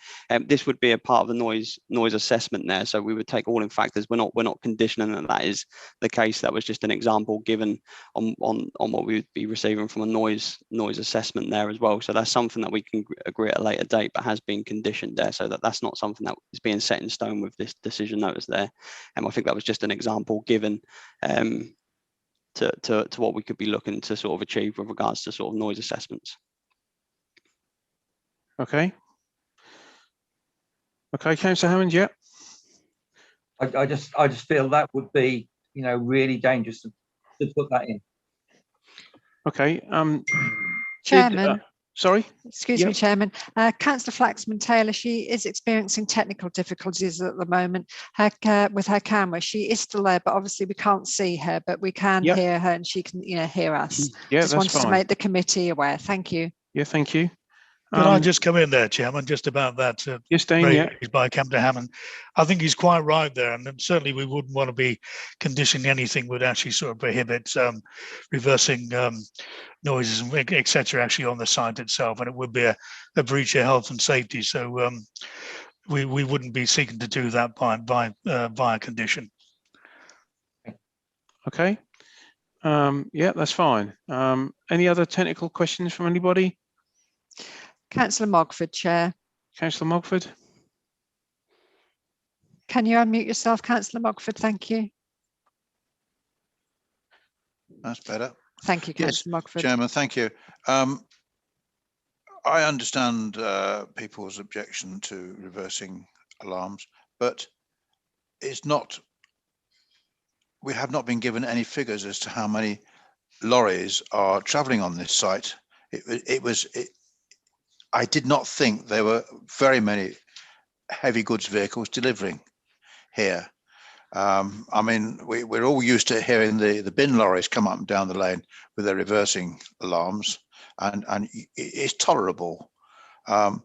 This would be a part of the noise assessment there, so we would take all in factors. We're not conditioning that is the case. That was just an example given on what we would be receiving from a noise assessment there as well. So that's something that we can agree at a later date, but has been conditioned there, so that's not something that is being set in stone with this decision notice there. I think that was just an example given to what we could be looking to sort of achieve with regards to sort of noise assessments. Okay, Councillor Hammond, yeah. I just feel that would be, really dangerous to put that in. Okay. Chairman. Sorry. Excuse me, Chairman. Councillor Flaxman-Taylor, she is experiencing technical difficulties at the moment with her camera. She is still there, but obviously we can't see her, but we can hear her, and she can, hear us. Yeah, just wanted to make the committee aware. Thank you. Yeah, thank you. Could I just come in there, Chairman, just about that? Yes, Dean, yeah. By Councillor Hammond. I think he's quite right there, and certainly we wouldn't want to be conditioning anything would actually sort of prohibit reversing noises, etc. actually on the site itself, and it would be a breach of health and safety. So we wouldn't be seeking to do that by condition. Okay. Yeah, that's fine. Any other technical questions from anybody? Councillor Mogford, Chair. Councillor Mogford. Can you unmute yourself, Councillor Mogford? Thank you. That's better. Thank you, Councillor Mogford. Chairman, thank you. I understand people's objection to reversing alarms, but it's not. We have not been given any figures as to how many lorries are travelling on this site. I did not think there were very many heavy goods vehicles delivering here. I mean, we're all used to hearing the bin lorries come up and down the lane with their reversing alarms, and it's tolerable. You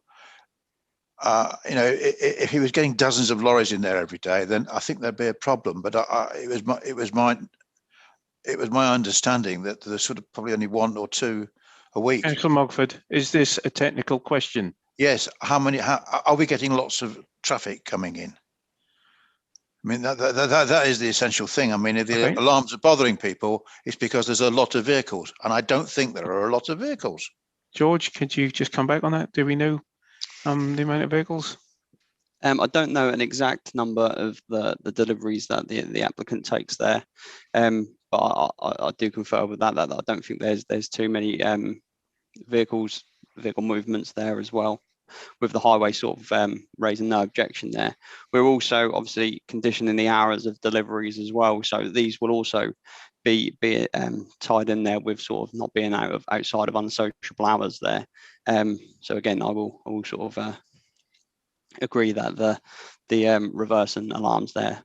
know, if he was getting dozens of lorries in there every day, then I think there'd be a problem. But it was my understanding that there's sort of probably only one or two a week. Councillor Mogford, is this a technical question? Yes. How are we getting lots of traffic coming in? I mean, that is the essential thing. I mean, if the alarms are bothering people, it's because there's a lot of vehicles, and I don't think there are a lot of vehicles. George, could you just come back on that? Do we know the amount of vehicles? I don't know an exact number of the deliveries that the applicant takes there, but I do confer with that I don't think there's too many vehicle movements there as well. With the highway sort of raising no objection there, we're also obviously conditioning the hours of deliveries as well. So these will also be tied in there with sort of not being outside of unsociable hours there. So again, I will sort of agree that the reversing alarms there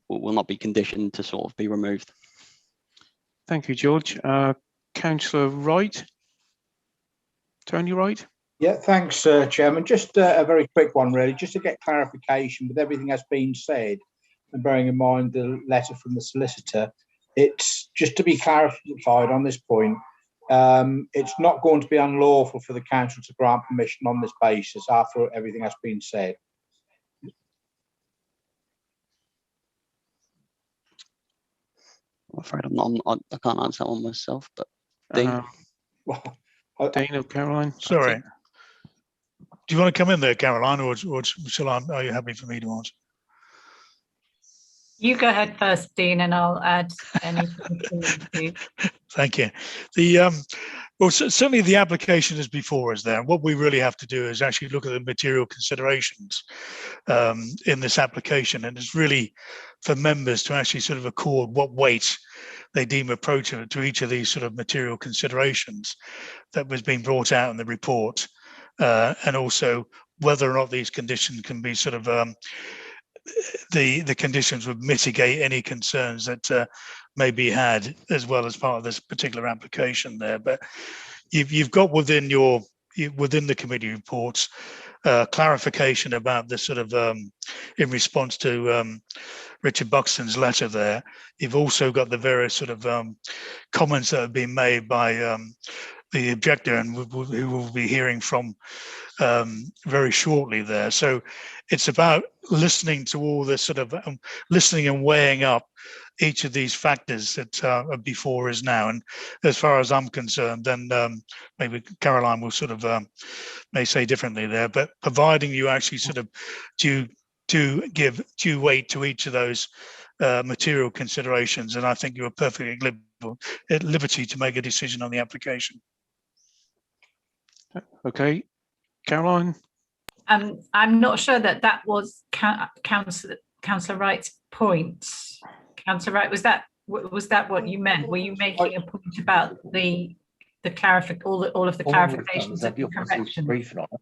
will not be conditioned to sort of be removed. Thank you, George. Councillor Wright, Tony Wright. Yeah, thanks, Chairman. Just a very quick one, really, just to get clarification with everything that's been said, and bearing in mind the letter from the solicitor. It's just to be clarified on this point. It's not going to be unlawful for the council to grant permission on this basis after everything has been said. I'm afraid I can't answer that one myself, but Dean. Dean or Caroline? Sorry. Do you want to come in there, Caroline, or shall I? Are you happy for me to answer? You go ahead first, Dean, and I'll add anything. Thank you. Well, certainly the application is before us there. And what we really have to do is actually look at the material considerations in this application. And it's really for members to actually sort of accord what weight they deem appropriate to each of these sort of material considerations that was being brought out in the report. And also whether or not these conditions can be sort of the conditions would mitigate any concerns that may be had as well as part of this particular application there. But you've got within the committee reports clarification about this sort of in response to Richard Buxton's letter there. You've also got the various sort of comments that have been made by the objector, and who will be hearing from very shortly there. So it's about listening to all this sort of listening and weighing up each of these factors that are before us now. And as far as I'm concerned, then maybe Caroline will sort of may say differently there, but providing you actually sort of to give due weight to each of those material considerations, and I think you are perfectly at liberty to make a decision on the application. Okay, Caroline. I'm not sure that was Councillor Wright's point. Councillor Wright, was that what you meant? Were you making a point about the all of the clarifications and the corrections?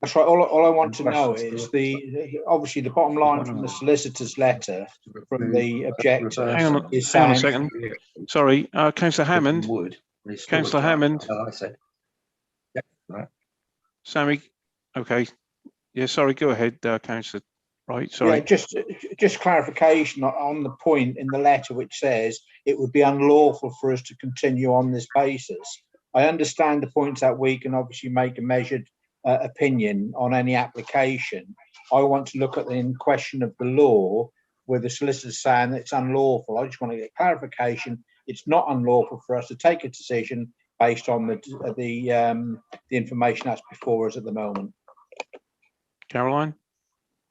That's right. All I want to know is obviously the bottom line from the solicitor's letter from the objector. Hang on a second. Sorry, Councillor Hammond. Councillor Hammond. I said. Yeah, right. Sammy. Okay. Yeah. Sorry. Go ahead, Councillor. Right. Sorry. Yeah, just clarification on the point in the letter which says it would be unlawful for us to continue on this basis. I understand the points that we can obviously make a measured opinion on any application. I want to look at the question of the law where the solicitor's saying that it's unlawful. I just want to get clarification. It's not unlawful for us to take a decision based on the information that's before us at the moment. Caroline?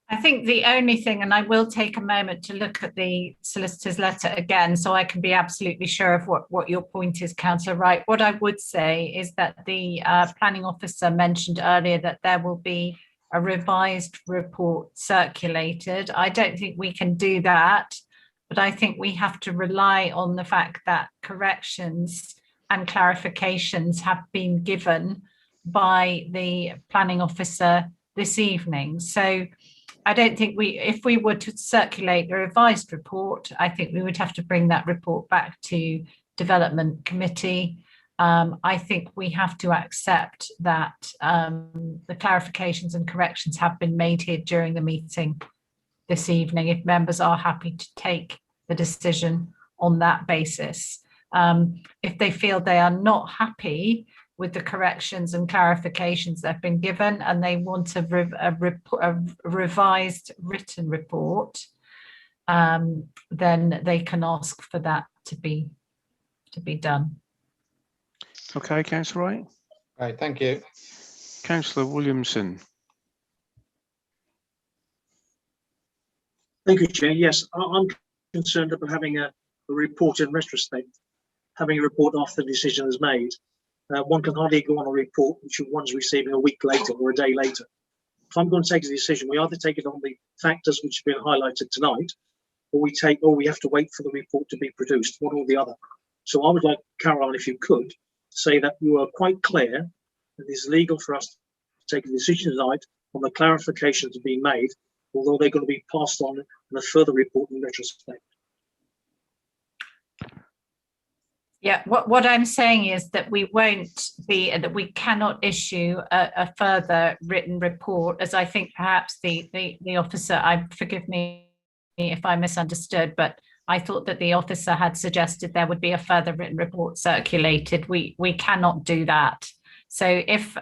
I think the only thing, and I will take a moment to look at the solicitor's letter again, so I can be absolutely sure of what your point is, Councillor Wright. What I would say is that the planning officer mentioned earlier that there will be a revised report circulated. I don't think we can do that, but I think we have to rely on the fact that corrections and clarifications have been given by the planning officer this evening. So I don't think if we were to circulate a revised report, I think we would have to bring that report back to Development Committee. I think we have to accept that the clarifications and corrections have been made here during the meeting this evening, if members are happy to take the decision on that basis. If they feel they are not happy with the corrections and clarifications that have been given and they want a revised written report, then they can ask for that to be done. Okay, Councillor Wright. Right, thank you. Councillor Williamson. Thank you, Chair. Yes, I'm concerned about having a report in retrospect, having a report after the decision is made. One can hardly go on a report which one's receiving a week later or a day later. If I'm going to take a decision, we either take it on the factors which have been highlighted tonight, or we have to wait for the report to be produced, one or the other. So I would like, Caroline, if you could, say that you are quite clear that it is legal for us to take a decision tonight on the clarifications being made, although they're going to be passed on in a further report in retrospect. Yeah, what I'm saying is that we cannot issue a further written report, as I think perhaps the officer, forgive me if I misunderstood, but I thought that the officer had suggested there would be a further written report circulated. We cannot do that. So if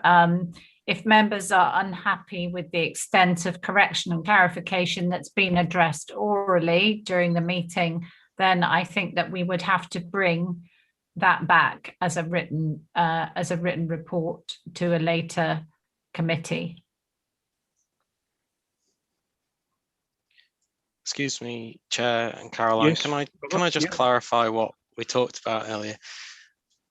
members are unhappy with the extent of correction and clarification that's been addressed orally during the meeting, then I think that we would have to bring that back as a written report to a later committee. Excuse me, Chair and Caroline, Yes. can I just clarify what we talked about earlier?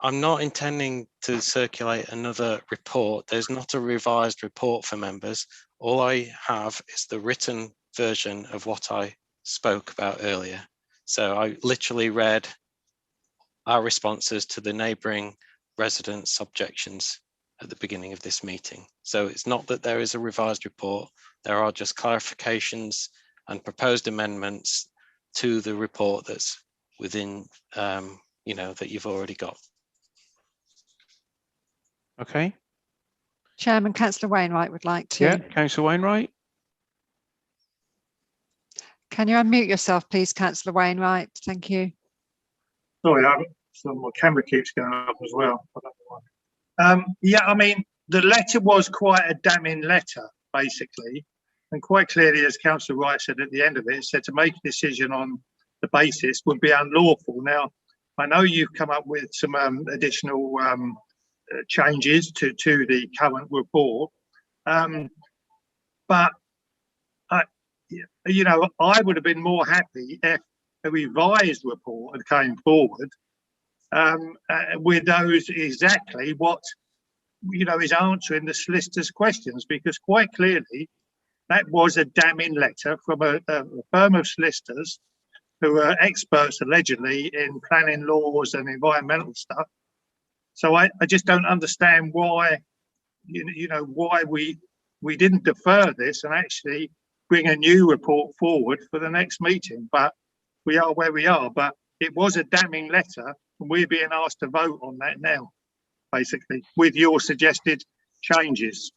I'm not intending to circulate another report. There's not a revised report for members. All I have is the written version of what I spoke about earlier. So I literally read our responses to the neighbouring residents' objections at the beginning of this meeting. So it's not that there is a revised report. There are just clarifications and proposed amendments to the report that's within, that you've already got. Okay. Chairman, Councillor Wainwright would like to. Yeah, Councillor Wainwright. Can you unmute yourself, please, Councillor Wainwright? Thank you. Sorry, so my camera keeps going up as well. Yeah, I mean, the letter was quite a damning letter, basically. And quite clearly, as Councillor Wright said at the end of it, it said to make a decision on the basis would be unlawful. Now, I know you've come up with some additional changes to the current report, but I would have been more happy if a revised report had came forward with those exactly what is answering the solicitor's questions, because quite clearly that was a damning letter from a firm of solicitors who are experts allegedly in planning laws and environmental stuff. So I just don't understand why, why we didn't defer this and actually bring a new report forward for the next meeting. But we are where we are. But it was a damning letter, and we're being asked to vote on that now, basically, with your suggested changes.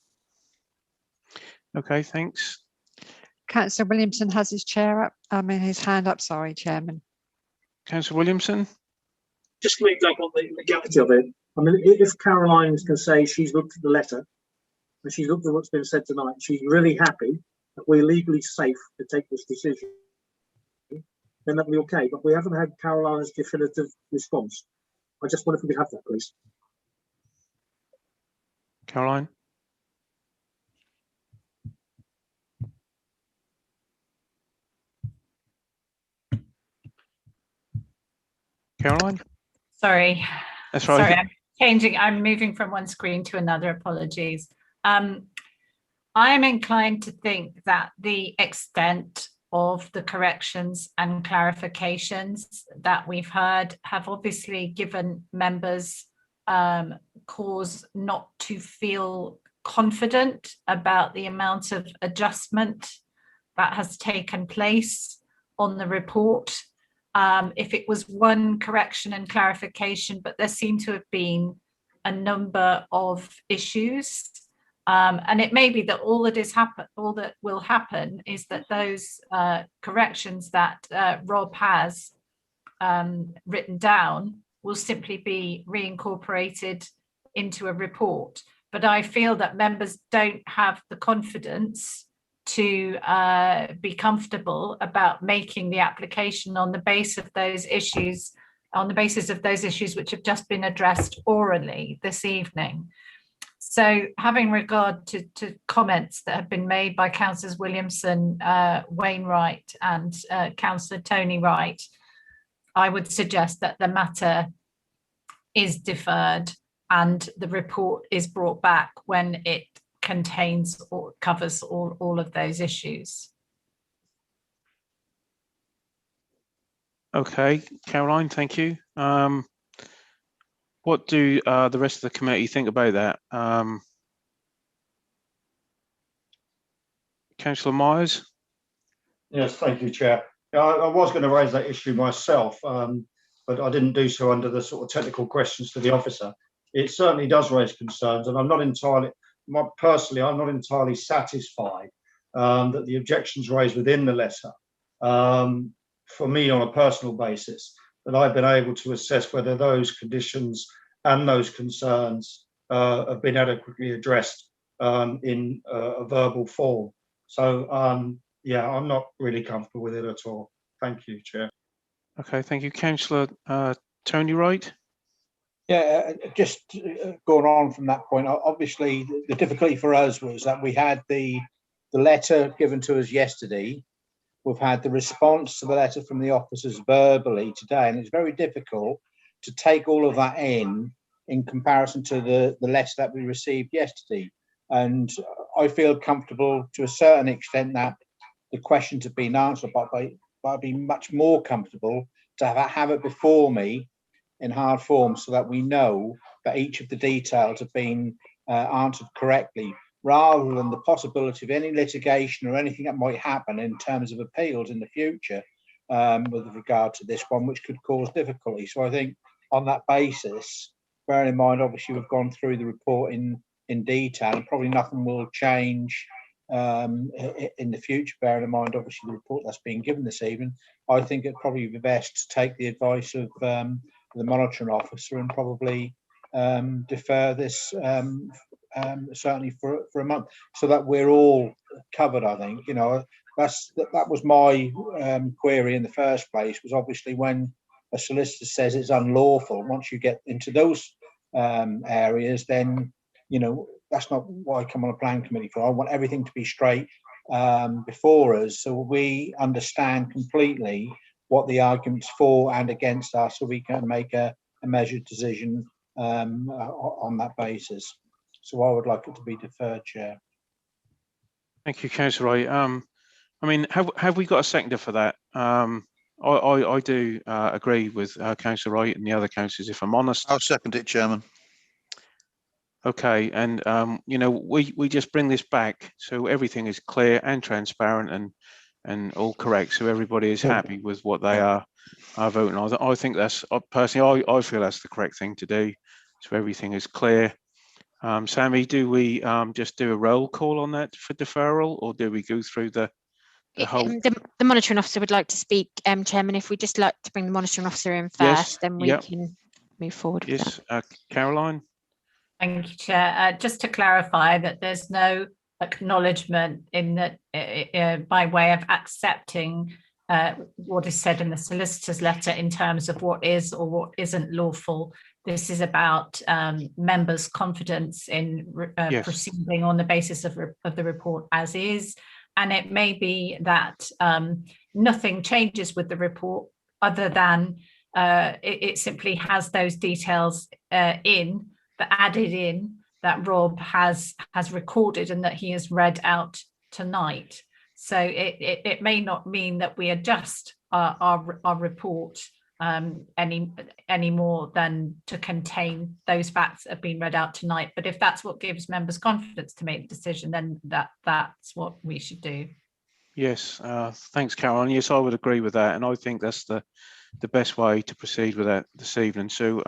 Okay, thanks. Councillor Williamson has his his hand up. Sorry, Chairman. Councillor Williamson. Just to back on the legality of it. I mean, if Caroline can say she's looked at the letter and she's looked at what's been said tonight, she's really happy that we're legally safe to take this decision, then that'll be okay. But we haven't had Caroline's definitive response. I just wonder if we could have that, please. Caroline. Caroline? Sorry. That's right. Sorry, I'm moving from one screen to another, apologies. I'm inclined to think that the extent of the corrections and clarifications that we've heard have obviously given members cause not to feel confident about the amount of adjustment that has taken place on the report. If it was one correction and clarification, but there seem to have been a number of issues. And it may be that all that will happen is that those corrections that Rob has written down will simply be reincorporated into a report. But I feel that members don't have the confidence to be comfortable about making the application on the basis of those issues, which have just been addressed orally this evening. So having regard to comments that have been made by Councillors Williamson, Wainwright and Councillor Tony Wright, I would suggest that the matter is deferred and the report is brought back when it contains or covers all of those issues. Okay, Caroline, thank you. What do the rest of the committee think about that? Councillor Myers? Yes, thank you, Chair. I was going to raise that issue myself, but I didn't do so under the sort of technical questions to the officer. It certainly does raise concerns, and I'm not entirely satisfied that the objections raised within the letter, for me on a personal basis, that I've been able to assess whether those conditions and those concerns have been adequately addressed in a verbal form. So, yeah, I'm not really comfortable with it at all. Thank you, Chair. Okay, thank you. Councillor Tony Wright? Yeah, just going on from that point, obviously the difficulty for us was that we had the letter given to us yesterday. We've had the response to the letter from the officers verbally today, and it's very difficult to take all of that in comparison to the letter that we received yesterday. And I feel comfortable to a certain extent that the questions have been answered, but I'd be much more comfortable to have it before me in hard form so that we know that each of the details have been answered correctly, rather than the possibility of any litigation or anything that might happen in terms of appeals in the future with regard to this one, which could cause difficulty. So I think on that basis, bearing in mind, obviously, we've gone through the report in detail, and probably nothing will change in the future, bearing in mind, obviously, the report that's being given this evening. I think it'd probably be best to take the advice of the monitoring officer and probably defer this certainly for a month, so that we're all covered. I think, you know, that was my query in the first place, was obviously when a solicitor says it's unlawful, once you get into those areas, then, you know, that's not what I come on a planning committee for. I want everything to be straight before us, so we understand completely what the arguments for and against are, so we can make a measured decision on that basis. So I would like it to be deferred, Chair. Thank you, Councillor Wright. I mean, have we got a seconder for that? I do agree with Councillor Wright and the other councillors, if I'm honest. I'll second it, Chairman. Okay, and you know, we just bring this back so everything is clear and transparent and all correct, so everybody is happy with what they are voting on. I think that's, personally, I feel that's the correct thing to do, so everything is clear. Sammy, do we just do a roll call on that for deferral, or do we go through the whole? The monitoring officer would like to speak, Chairman. If we just like to bring the monitoring officer in first, yes, then we can move forward. Yes, Caroline. Thank you, Chair. Just to clarify that there's no acknowledgement in that by way of accepting what is said in the solicitor's letter in terms of what is or what isn't lawful. This is about members' confidence in proceeding on the basis of the report as is. And it may be that nothing changes with the report other than it simply has those details added in that Rob has recorded and that he has read out tonight. So it may not mean that we adjust our report any more than to contain those facts that have been read out tonight. But if that's what gives members confidence to make the decision, then that's what we should do. Yes, thanks, Caroline. Yes, I would agree with that, and I think that's the best way to proceed with that this evening. So,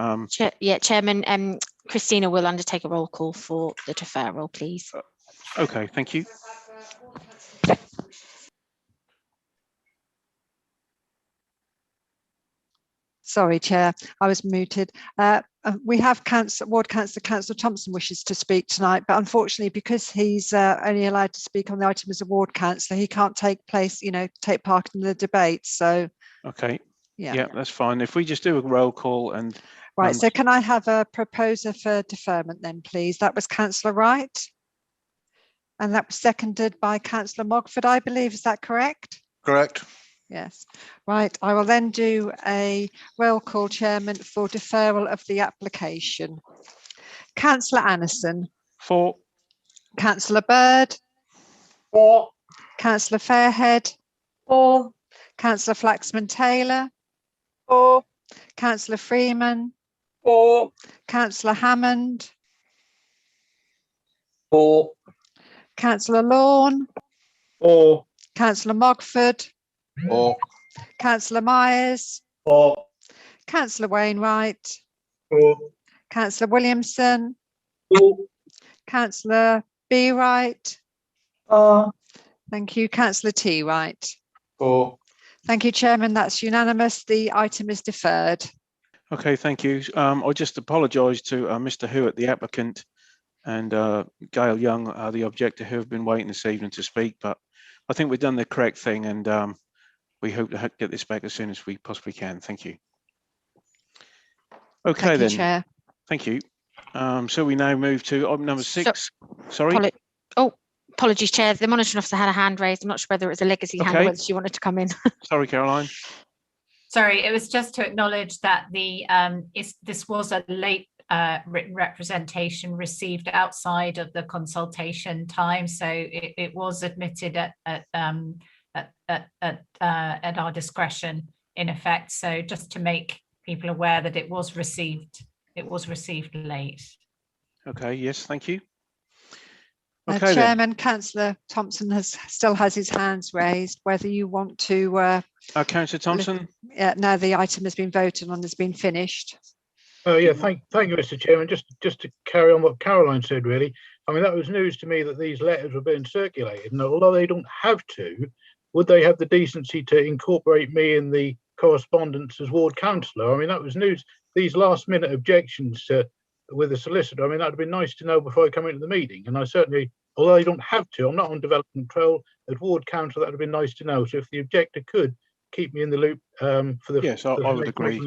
Chairman, Christina will undertake a roll call for the deferral, please. Okay, thank you. Sorry, Chair, I was muted. We have Ward Councillor Thompson wishes to speak tonight, but unfortunately, because he's only allowed to speak on the item as a ward councillor, he can't take part in the debate. So, okay, yeah, that's fine. If we just do a roll call and right. So, can I have a proposer for deferment then, please? That was Councillor Wright, and that was seconded by Councillor Mogford, I believe. Is that correct? Correct. Yes, right. I will then do a roll call, Chairman, for deferral of the application. Councillor Annison. For. Councillor Bird. For. Councillor Fairhead. For. Councillor Flaxman-Taylor. For. Councillor Freeman. For. Councillor Hammond. For. Councillor Lorne. For. Councillor Mogford. For. Councillor Myers. For. Councillor Wainwright. For. Councillor Williamson. For. Councillor B. Wright. For. Thank you. Councillor T. Wright. For. Thank you, Chairman. That's unanimous. The item is deferred. Okay, thank you. I just apologise to Mr. Hewitt, the applicant, and Gail Young, the objector, who have been waiting this evening to speak, but I think we've done the correct thing, and we hope to get this back as soon as we possibly can. Thank you. Okay, Thank you, then. Chair. Thank you. So we now move to item number 6. Sorry. Apologies, Chair. The monitoring officer had a hand raised. I'm not sure whether it was a legacy hand or whether she wanted to come in. Sorry, Caroline. Sorry, it was just to acknowledge that this was a late written representation received outside of the consultation time, so it was admitted at our discretion, in effect. So just to make people aware that it was received late. Okay. Yes. Thank you. Okay, Chairman, Councillor Thompson still has his hands raised. Whether you want to, Councillor Thompson. No, the item has been voted on, has been finished. Yeah, thank you, Mr. Chairman. Just to carry on what Caroline said, really. I mean, that was news to me that these letters were being circulated, and although they don't have to, would they have the decency to incorporate me in the correspondence as ward councillor? I mean, that was news. These last-minute objections with the solicitor, I mean, that'd have been nice to know before I come into the meeting. And I certainly, although I don't have to, I'm not on development control, as ward councillor, that'd have been nice to know. So if the objector could keep me in the loop for the... Yes, I would agree.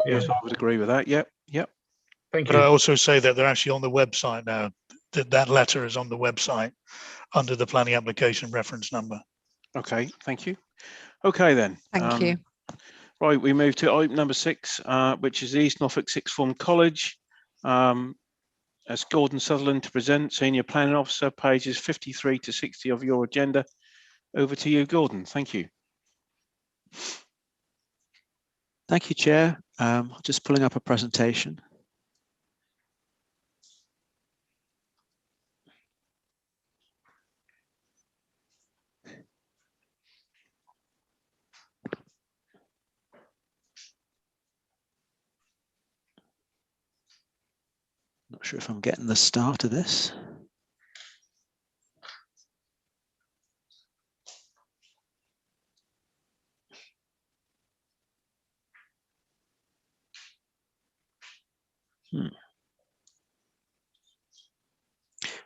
Yes, I would agree with that. Yep. Thank you. But I also say that they're actually on the website now. That letter is on the website under the planning application reference number. Okay, thank you. Okay, then. Thank you. Right, we move to item number 6, which is the East Norfolk Sixth Form College. As Gordon Sutherland to present, Senior Planning Officer, pages 53 to 60 of your agenda. Over to you, Gordon. Thank you. Thank you, Chair. Just pulling up a presentation. Not sure if I'm getting the start of this.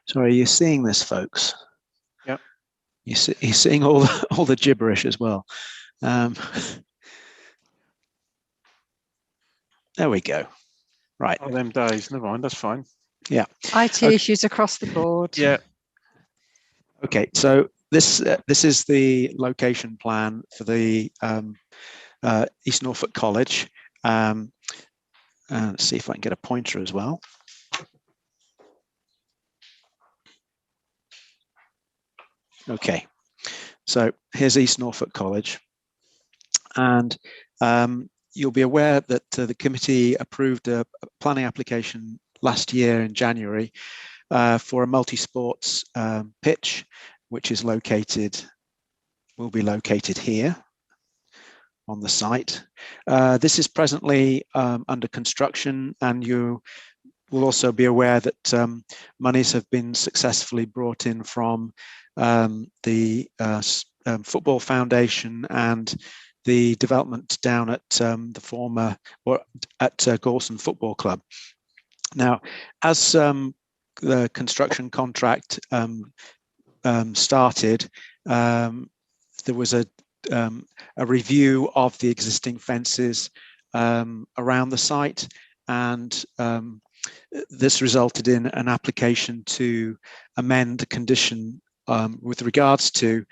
Sorry, you're seeing this, folks? Yep. You're seeing all the gibberish as well. There we go. Right. Oh, them days. Never mind. That's fine. Yeah. IT issues across the board. Yeah. Okay. So this is the location plan for the East Norfolk College. Let's see if I can get a pointer as well. Okay. So here's East Norfolk College, and you'll be aware that the committee approved a planning application last year in January for a multi-sports pitch, which is located will be located here on the site. This is presently under construction, and you will also be aware that monies have been successfully brought in from the Football Foundation and the development down at the former, or at Gorleston Football Club. Now, as the construction contract started, there was a review of the existing fences around the site, and this resulted in an application to amend the condition with regards to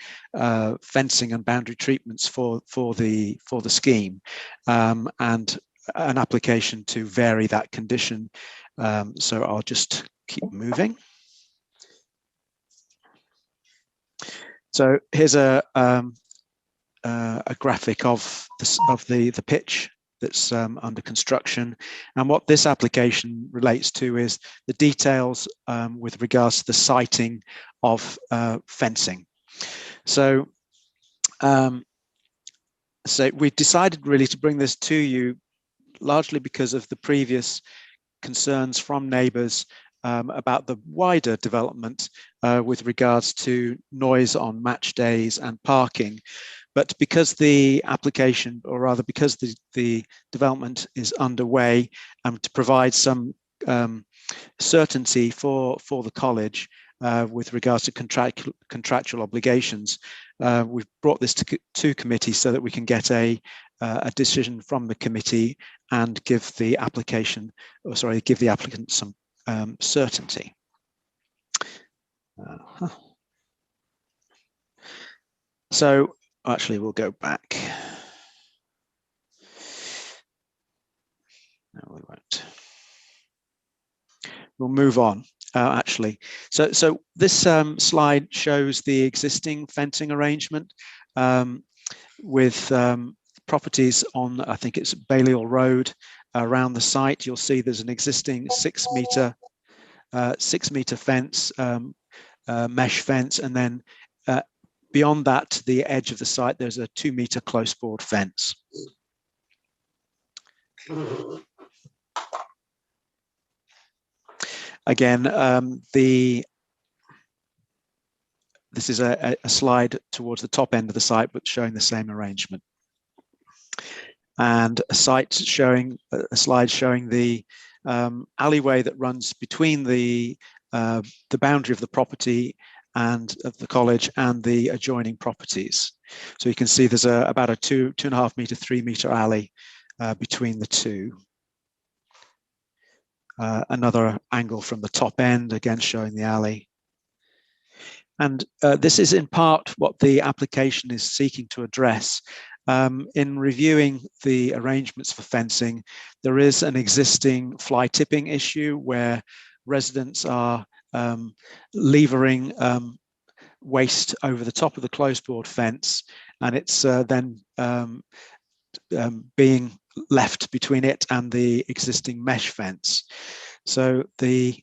fencing and boundary treatments for the scheme, and an application to vary that condition. So I'll just keep moving. So here's a graphic of the pitch that's under construction, and what this application relates to is the details with regards to the siting of fencing. So we decided really to bring this to you largely because of the previous concerns from neighbours about the wider development with regards to noise on match days and parking. But because the application, or rather because the development is underway, to provide some certainty for the college with regards to contractual obligations, we've brought this to committee so that we can get a decision from the committee and give the applicant some certainty. So actually, we'll go back. No, we won't. We'll move on. Actually, so this slide shows the existing fencing arrangement with properties on, I think it's Balliol Road, around the site. You'll see there's an existing 6 meter fence, mesh fence, and then beyond that, to the edge of the site, there's a 2 meter close board fence. Again, this is a slide towards the top end of the site, but showing the same arrangement. And a slide showing the alleyway that runs between the boundary of the property and of the college and the adjoining properties. So you can see there's about a 2.5 meter, 3 meter alley between the two. Another angle from the top end, again showing the alley. And this is in part what the application is seeking to address. In reviewing the arrangements for fencing, there is an existing fly tipping issue where residents are levering waste over the top of the closed board fence, and it's then being left between it and the existing mesh fence. So you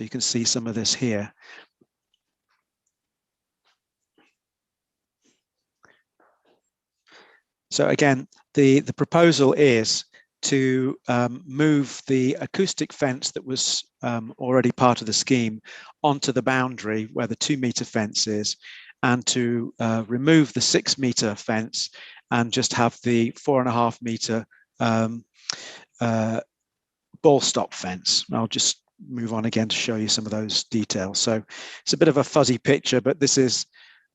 can see some of this here. So again, the proposal is to move the acoustic fence that was already part of the scheme onto the boundary where the 2 meter fence is, and to remove the 6 meter fence and just have the 4.5 meter ball stop fence. I'll just move on again to show you some of those details. So it's a bit of a fuzzy picture, but this is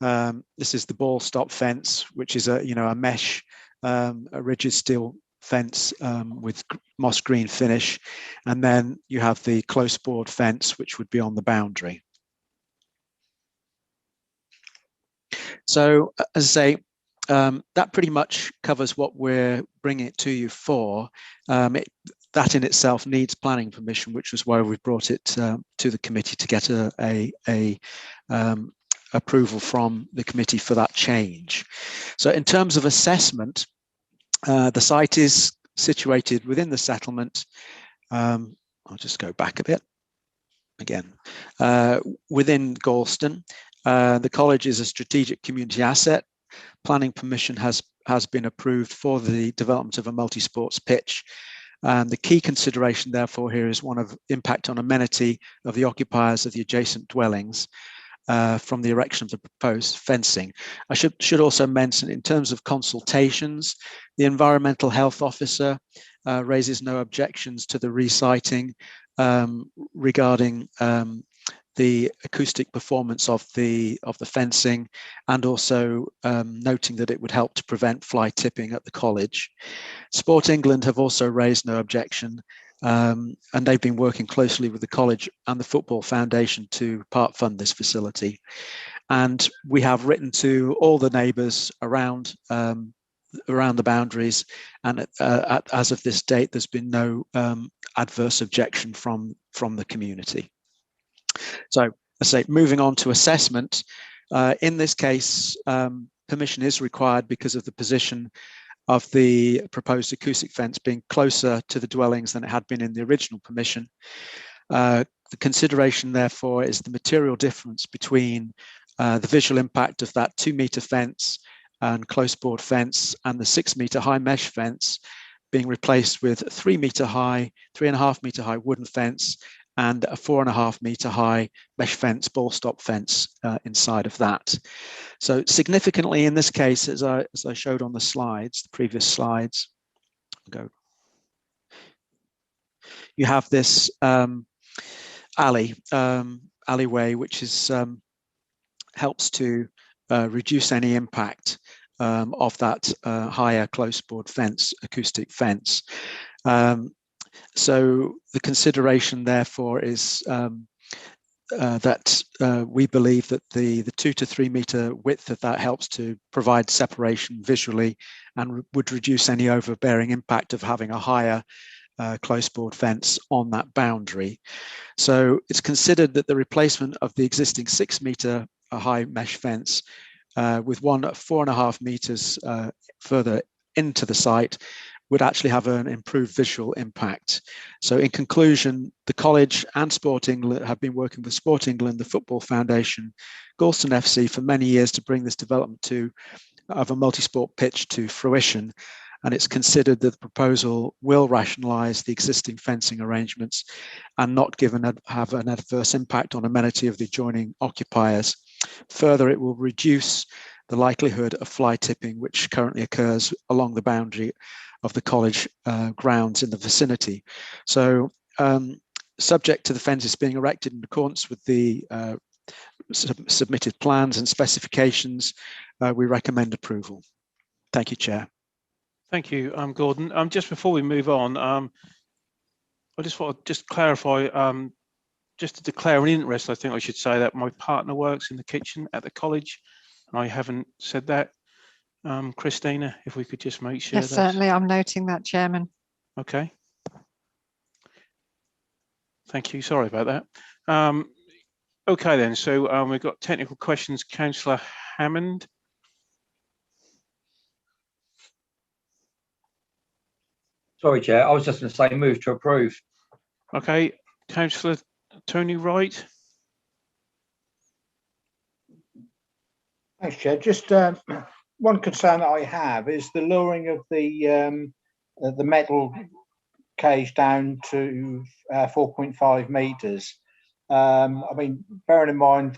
the ball stop fence, which is a mesh, a rigid steel fence with moss green finish, and then you have the close board fence, which would be on the boundary. So as I say, that pretty much covers what we're bringing it to you for. That in itself needs planning permission, which was why we brought it to the committee to get a approval from the committee for that change. So in terms of assessment, the site is situated within the settlement. I'll just go back a bit again, within Gorleston, The college is a strategic community asset. Planning permission has been approved for the development of a multi-sports pitch. And the key consideration, therefore, here is one of impact on amenity of the occupiers of the adjacent dwellings from the erection of the proposed fencing. I should also mention, in terms of consultations, the environmental health officer raises no objections to the reciting regarding the acoustic performance of the fencing, and also noting that it would help to prevent fly tipping at the college. Sport England have also raised no objection, and they've been working closely with the college and the Football Foundation to part fund this facility. And we have written to all the neighbours around the boundaries, and as of this date, there's been no adverse objection from the community. So, I say, moving on to assessment, in this case, permission is required because of the position of the proposed acoustic fence being closer to the dwellings than it had been in the original permission. The consideration, therefore, is the material difference between the visual impact of that 2-metre fence and close board fence and the 6-metre high mesh fence being replaced with a 3-metre high, 3.5-metre high wooden fence and a 4.5-metre high mesh fence, ball stop fence inside of that. So significantly in this case, as I showed on the slides, the previous slides, you have this alleyway, which is helps to reduce any impact of that higher close board fence, acoustic fence. So the consideration, therefore, is that we believe that the 2 to 3 metre width of that helps to provide separation visually and would reduce any overbearing impact of having a higher close board fence on that boundary. So it's considered that the replacement of the existing 6-metre high mesh fence with one at 4.5 metres further into the site would actually have an improved visual impact. So in conclusion, the college and Sport England have been working with Sport England, the Football Foundation, Gorleston FC for many years to bring this development of a multi-sport pitch to fruition. And it's considered that the proposal will rationalise the existing fencing arrangements and not have an adverse impact on amenity of the adjoining occupiers. Further, it will reduce the likelihood of fly tipping, which currently occurs along the boundary of the college grounds in the vicinity. So subject to the fences being erected in accordance with the submitted plans and specifications, we recommend approval. Thank you, Chair. Thank you, Gordon. Just before we move on, I just want to clarify, just to declare an interest, I think I should say that my partner works in the kitchen at the college, and I haven't said that. Christina, if we could just make sure. Yes, certainly. I'm noting that, Chairman. Okay. Thank you. Sorry about that. Okay, then. So we've got technical questions. Councillor Hammond. Sorry, Chair. I was just going to say move to approve. Okay. Councillor Tony Wright. Thanks, Chair. Just one concern that I have is the lowering of the metal cage down to 4.5 metres. I mean, bearing in mind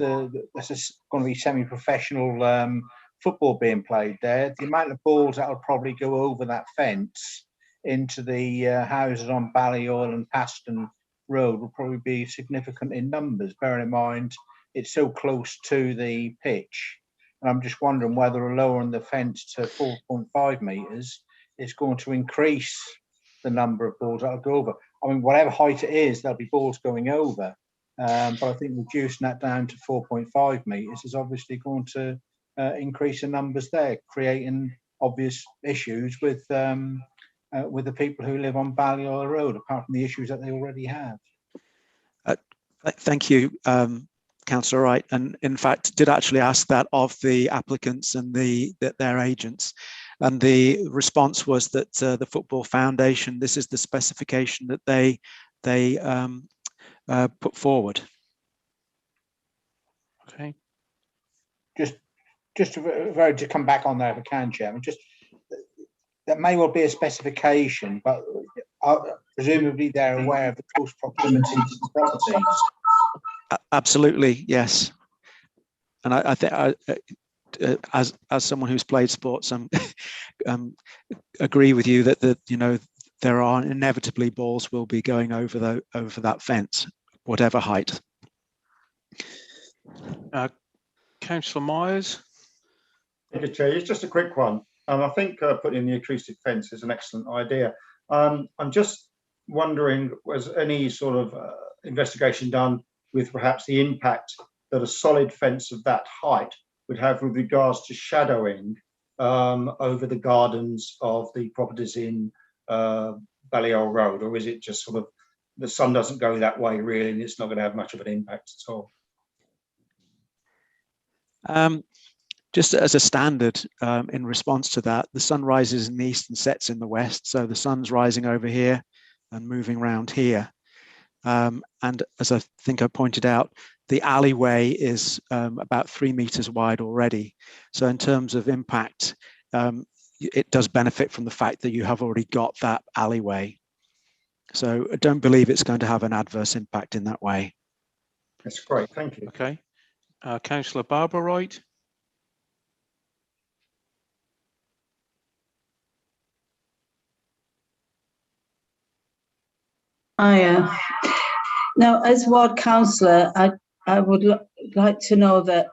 this is going to be semi-professional football being played there, the amount of balls that will probably go over that fence into the houses on Ballyoil and Paston Road will probably be significant in numbers, bearing in mind it's so close to the pitch. And I'm just wondering whether lowering the fence to 4.5 metres is going to increase the number of balls that'll go over. I mean, whatever height it is, there'll be balls going over. But I think reducing that down to 4.5 metres is obviously going to increase the numbers there, creating obvious issues with the people who live on Ballyoil Road, apart from the issues that they already have. Thank you, Councillor Wright, and in fact did actually ask that of the applicants and their agents, and the response was that the Football Foundation, this is the specification that they put forward. Okay. to come back on that if I can, Chairman, just that may well be a specification, but presumably they're aware of the close proximity to the properties. Absolutely, yes. And I think as someone who's played sports, agree with you that there are inevitably balls will be going over that fence, whatever height. Councillor Myers. Thank you, Chair. It's just a quick one. I think putting in the acoustic fence is an excellent idea. I'm just wondering, was any sort of investigation done with perhaps the impact that a solid fence of that height would have with regards to shadowing over the gardens of the properties in Balliol Road, or is it just sort of the sun doesn't go that way really, and it's not going to have much of an impact at all? Just as a standard, in response to that, the sun rises in the east and sets in the west. So the sun's rising over here and moving around here. And as I think I pointed out, the alleyway is about 3 meters wide already. So in terms of impact, it does benefit from the fact that you have already got that alleyway. So I don't believe it's going to have an adverse impact in that way. That's great, thank you. Okay. Councillor Barbara Wright. Now, as ward councillor, I would like to know that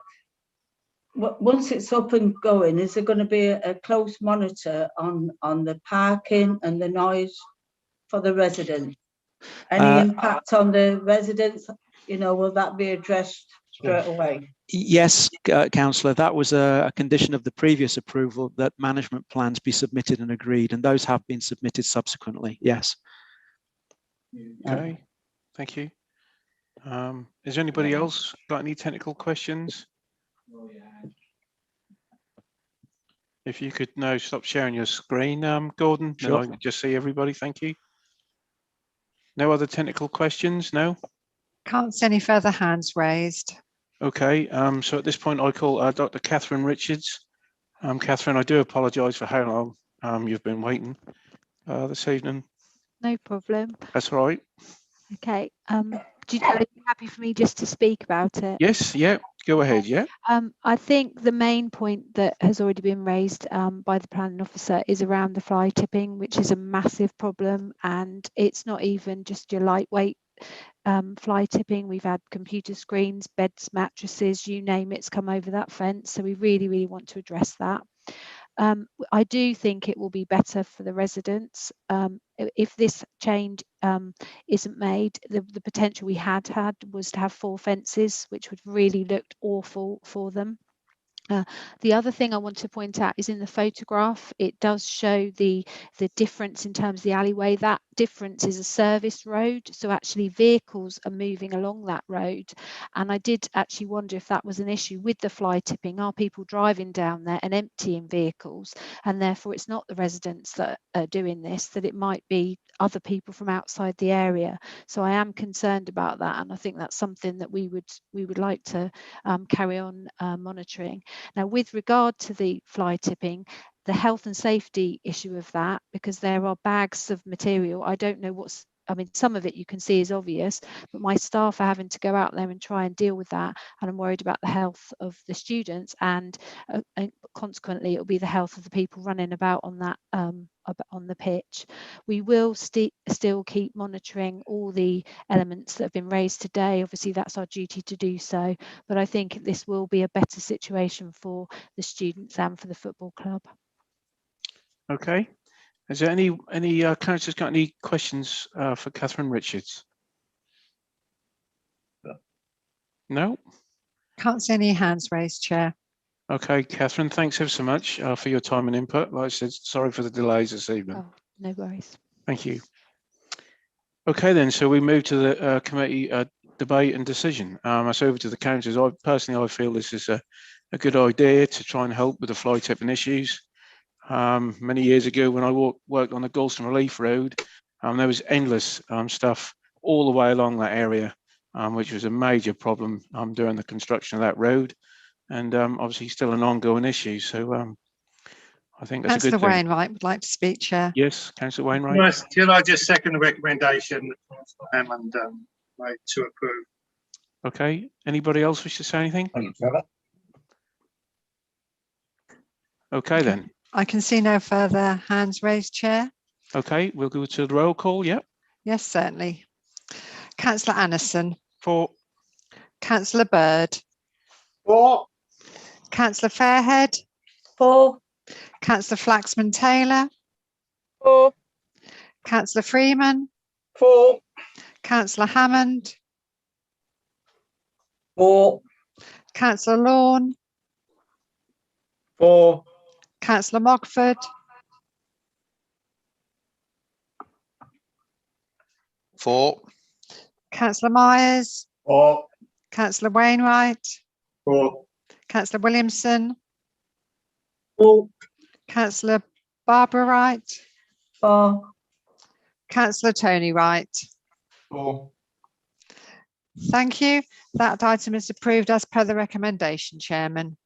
once it's up and going, is there going to be a close monitor on the parking and the noise for the residents? Any impact on the residents? Will that be addressed straight away? Yes, councillor, that was a condition of the previous approval that management plans be submitted and agreed, and those have been submitted subsequently. Yes. Okay, thank you. Is there anybody else got any technical questions? If you could now stop sharing your screen, Gordon, Sure. then I can just see everybody. Thank you. No other technical questions? No? Can't see any further hands raised. Okay, so at this point I call Dr. Catherine Richards. Catherine, I do apologise for how long you've been waiting this evening. No problem. That's all right. Okay. Are you happy for me just to speak about it? Yes, yeah, go ahead, yeah. I think the main point that has already been raised by the planning officer is around the fly tipping, which is a massive problem, and it's not even just your lightweight fly tipping. We've had computer screens, beds, mattresses, you name it's come over that fence. So we really, really want to address that. I do think it will be better for the residents if this change isn't made. The potential we had was to have 4 fences, which would really looked awful for them. The other thing I want to point out is in the photograph, it does show the difference in terms of the alleyway. That difference is a service road, so actually vehicles are moving along that road. And I did actually wonder if that was an issue with the fly tipping. Are people driving down there and emptying vehicles? And therefore it's not the residents that are doing this, that it might be other people from outside the area. So I am concerned about that, and I think that's something that we would like to carry on monitoring. Now, with regard to the fly tipping, the health and safety issue of that, because there are bags of material, I don't know some of it you can see is obvious, but my staff are having to go out there and try and deal with that, and I'm worried about the health of the students, and consequently it'll be the health of the people running about on that on the pitch. We will still keep monitoring all the elements that have been raised today. Obviously that's our duty to do so, but I think this will be a better situation for the students and for the football club. Okay. Is there any councillors got any questions for Catherine Richards? No? Can't see any hands raised, Chair. Okay, Catherine, thanks ever so much for your time and input. Like I said, sorry for the delays this evening. Oh, no worries. Thank you. Okay then, so we move to the committee debate and decision. That's over to the councillors. I feel this is a good idea to try and help with the fly tipping issues. Many years ago when I worked on the Galston Relief Road, there was endless stuff all the way along that area, which was a major problem during the construction of that road. and obviously still an ongoing issue. So I think that's a Councillor good thing. Wainwright would like to speak, Chair. Yes, Councillor Wainwright. Yes, can I just second the recommendation that Councillor Hammond made to approve? Okay. Anybody else wish to say anything? Thank you, Trevor. Okay, then. I can see no further hands raised, Chair. Okay, we'll go to the roll call. Yep. Yes, certainly. Councillor Anderson. For. Councillor Bird. For. Councillor Fairhead. For. Councillor Flaxman Taylor. For. Councillor Freeman. For. Councillor Hammond. For. Councillor Lorne. For. Councillor Mogford. For. Councillor Myers. For. Councillor Wainwright. For. Councillor Williamson. For. Councillor Barbara Wright. For. Councillor Tony Wright. For. Thank you. That item is approved as per the recommendation, Chairman.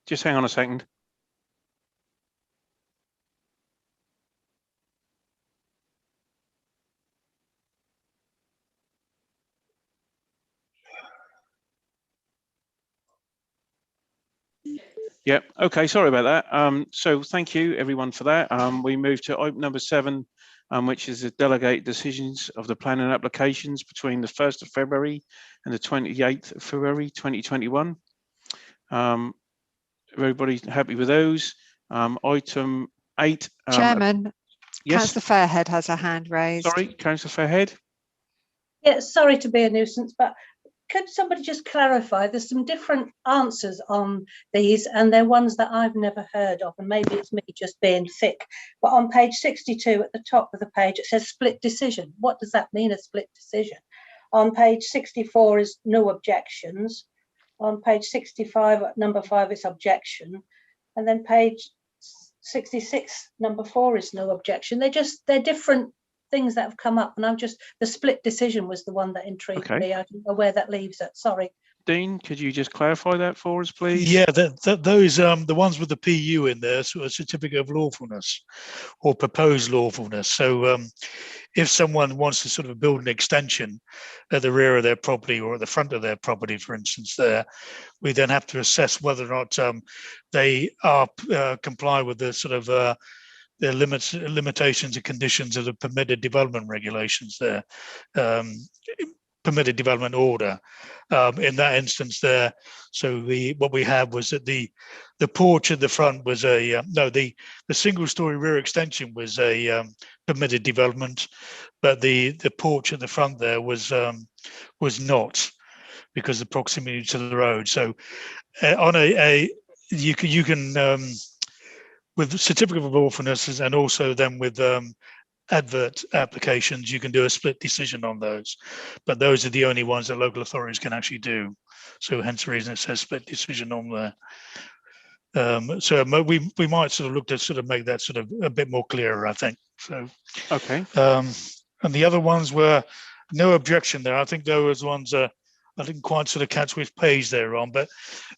Just hang on a second. Yep. Okay. Sorry about that. So thank you everyone for that. We move to item number 7, which is the delegate decisions of the planning applications between the 1st of February and the 28th of February 2021. Everybody happy with those? Item 8. Chairman, yes. Councillor Fairhead has a hand raised. Sorry, Councillor Fairhead. Yeah, sorry to be a nuisance, but could somebody just clarify? There's some different answers on these, and they're ones that I've never heard of, and maybe it's me just being thick. But on page 62 at the top of the page, it says split decision. What does that mean, a split decision? On page 64 is no objections. On page 65, number 5, it's objection. And then page 66, number 4 is no objection. They're different things that have come up, and the split decision was the one that intrigued me. I don't know where that leaves it. Sorry. Dean, could you just clarify that for us, please? Yeah, those the ones with the PU in there, so a certificate of lawfulness or proposed lawfulness. So if someone wants to sort of build an extension at the rear of their property or at the front of their property, for instance, we then have to assess whether or not they are comply with the sort of the limitations and conditions of the permitted development regulations there, permitted development order. In that instance there, so what we had was that the porch at the front was the single-story rear extension was a permitted development, but the porch at the front there was not, because of proximity to the road. So on you can with certificate of lawfulness and also then with advert applications, you can do a split decision on those, but those are the only ones that local authorities can actually do. So hence the reason it says split decision on there. So we might sort of look to sort of make that sort of a bit more clearer, I think. So okay. And the other ones were no objection there. I think those ones I didn't quite sort of catch which page they're on, but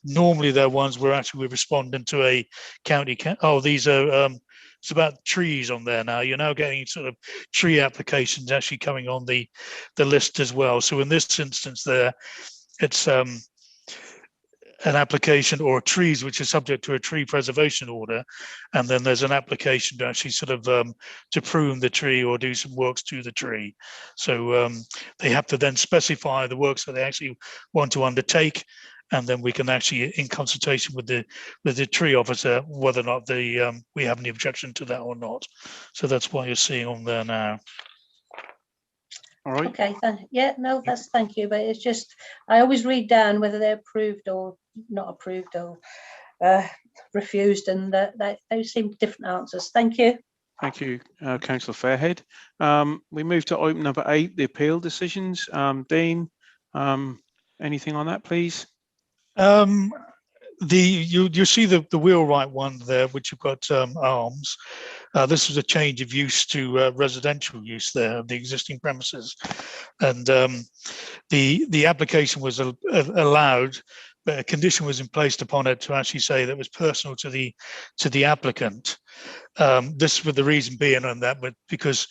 normally they're ones where actually we're responding to a county. These are it's about trees on there now. You're now getting sort of tree applications actually coming on the list as well. So in this instance there, it's an application or trees which are subject to a tree preservation order, and then there's an application to actually sort of to prune the tree or do some works to the tree. So they have to then specify the works that they actually want to undertake, and then we can actually, in consultation with the tree officer, whether or not we have any objection to that or not. So that's what you're seeing on there now. All right. Okay. Thank you. But it's just I always read down whether they're approved or not approved, or refused, and those seemed different answers. Thank you. Thank you, Councillor Fairhead. We move to item number 8, the appeal decisions. Dean, anything on that, please? You see the wheelwright one there, which you've got arms. This was a change of use to residential use there of the existing premises, and the application was allowed, but a condition was placed upon it to actually say that it was personal to the applicant. This with the reason being on that, but because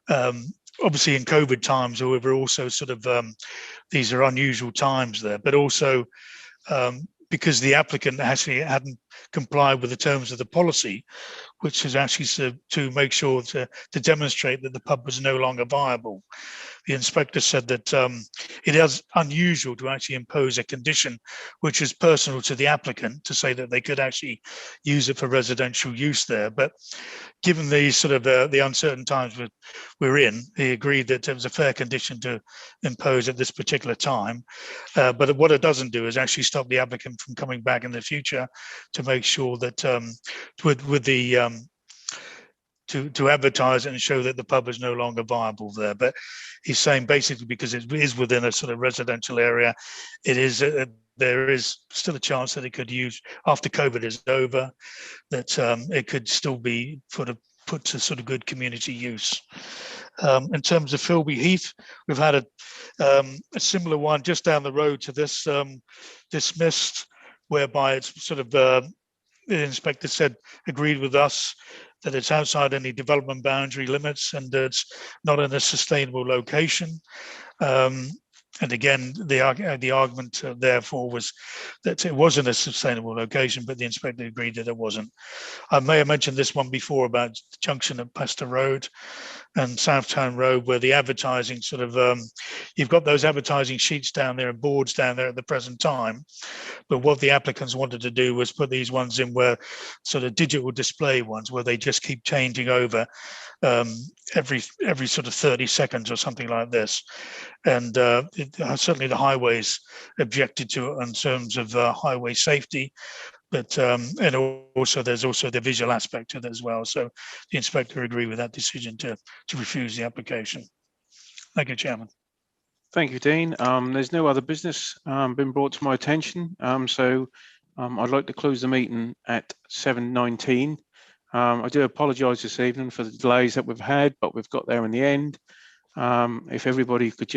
obviously in COVID times, however, also sort of these are unusual times there, but also because the applicant actually hadn't complied with the terms of the policy, which is actually to make sure to demonstrate that the pub was no longer viable. The inspector said that it is unusual to actually impose a condition which is personal to the applicant to say that they could actually use it for residential use there. But given the sort of the uncertain times we're in, he agreed that it was a fair condition to impose at this particular time. But what it doesn't do is actually stop the applicant from coming back in the future to make sure that with the to advertise it and show that the pub is no longer viable there. But he's saying basically because it is within a sort of residential area, it is there is still a chance that it could use after COVID is over, that it could still be put to sort of good community use. In terms of Filby Heath, we've had a similar one just down the road to this dismissed, whereby it's sort of the inspector said agreed with us that it's outside any development boundary limits and it's not in a sustainable location. And again, the argument therefore was that it was in a sustainable location, but the inspector agreed that it wasn't. I may have mentioned this one before about the junction at Pastor Road and Southtown Road, where the advertising sort of, you've got those advertising sheets down there and boards down there at the present time. But what the applicants wanted to do was put these ones in where sort of digital display ones, where they just keep changing over every sort of 30 seconds or something like this. And certainly the highways objected to it in terms of highway safety, but and also there's also the visual aspect to it as well. So the inspector agreed with that decision to refuse the application. Thank you, Chairman. Thank you, Dean. There's no other business been brought to my attention, so I'd like to close the meeting at 7:19. I do apologise this evening for the delays that we've had, but we've got there in the end. If everybody could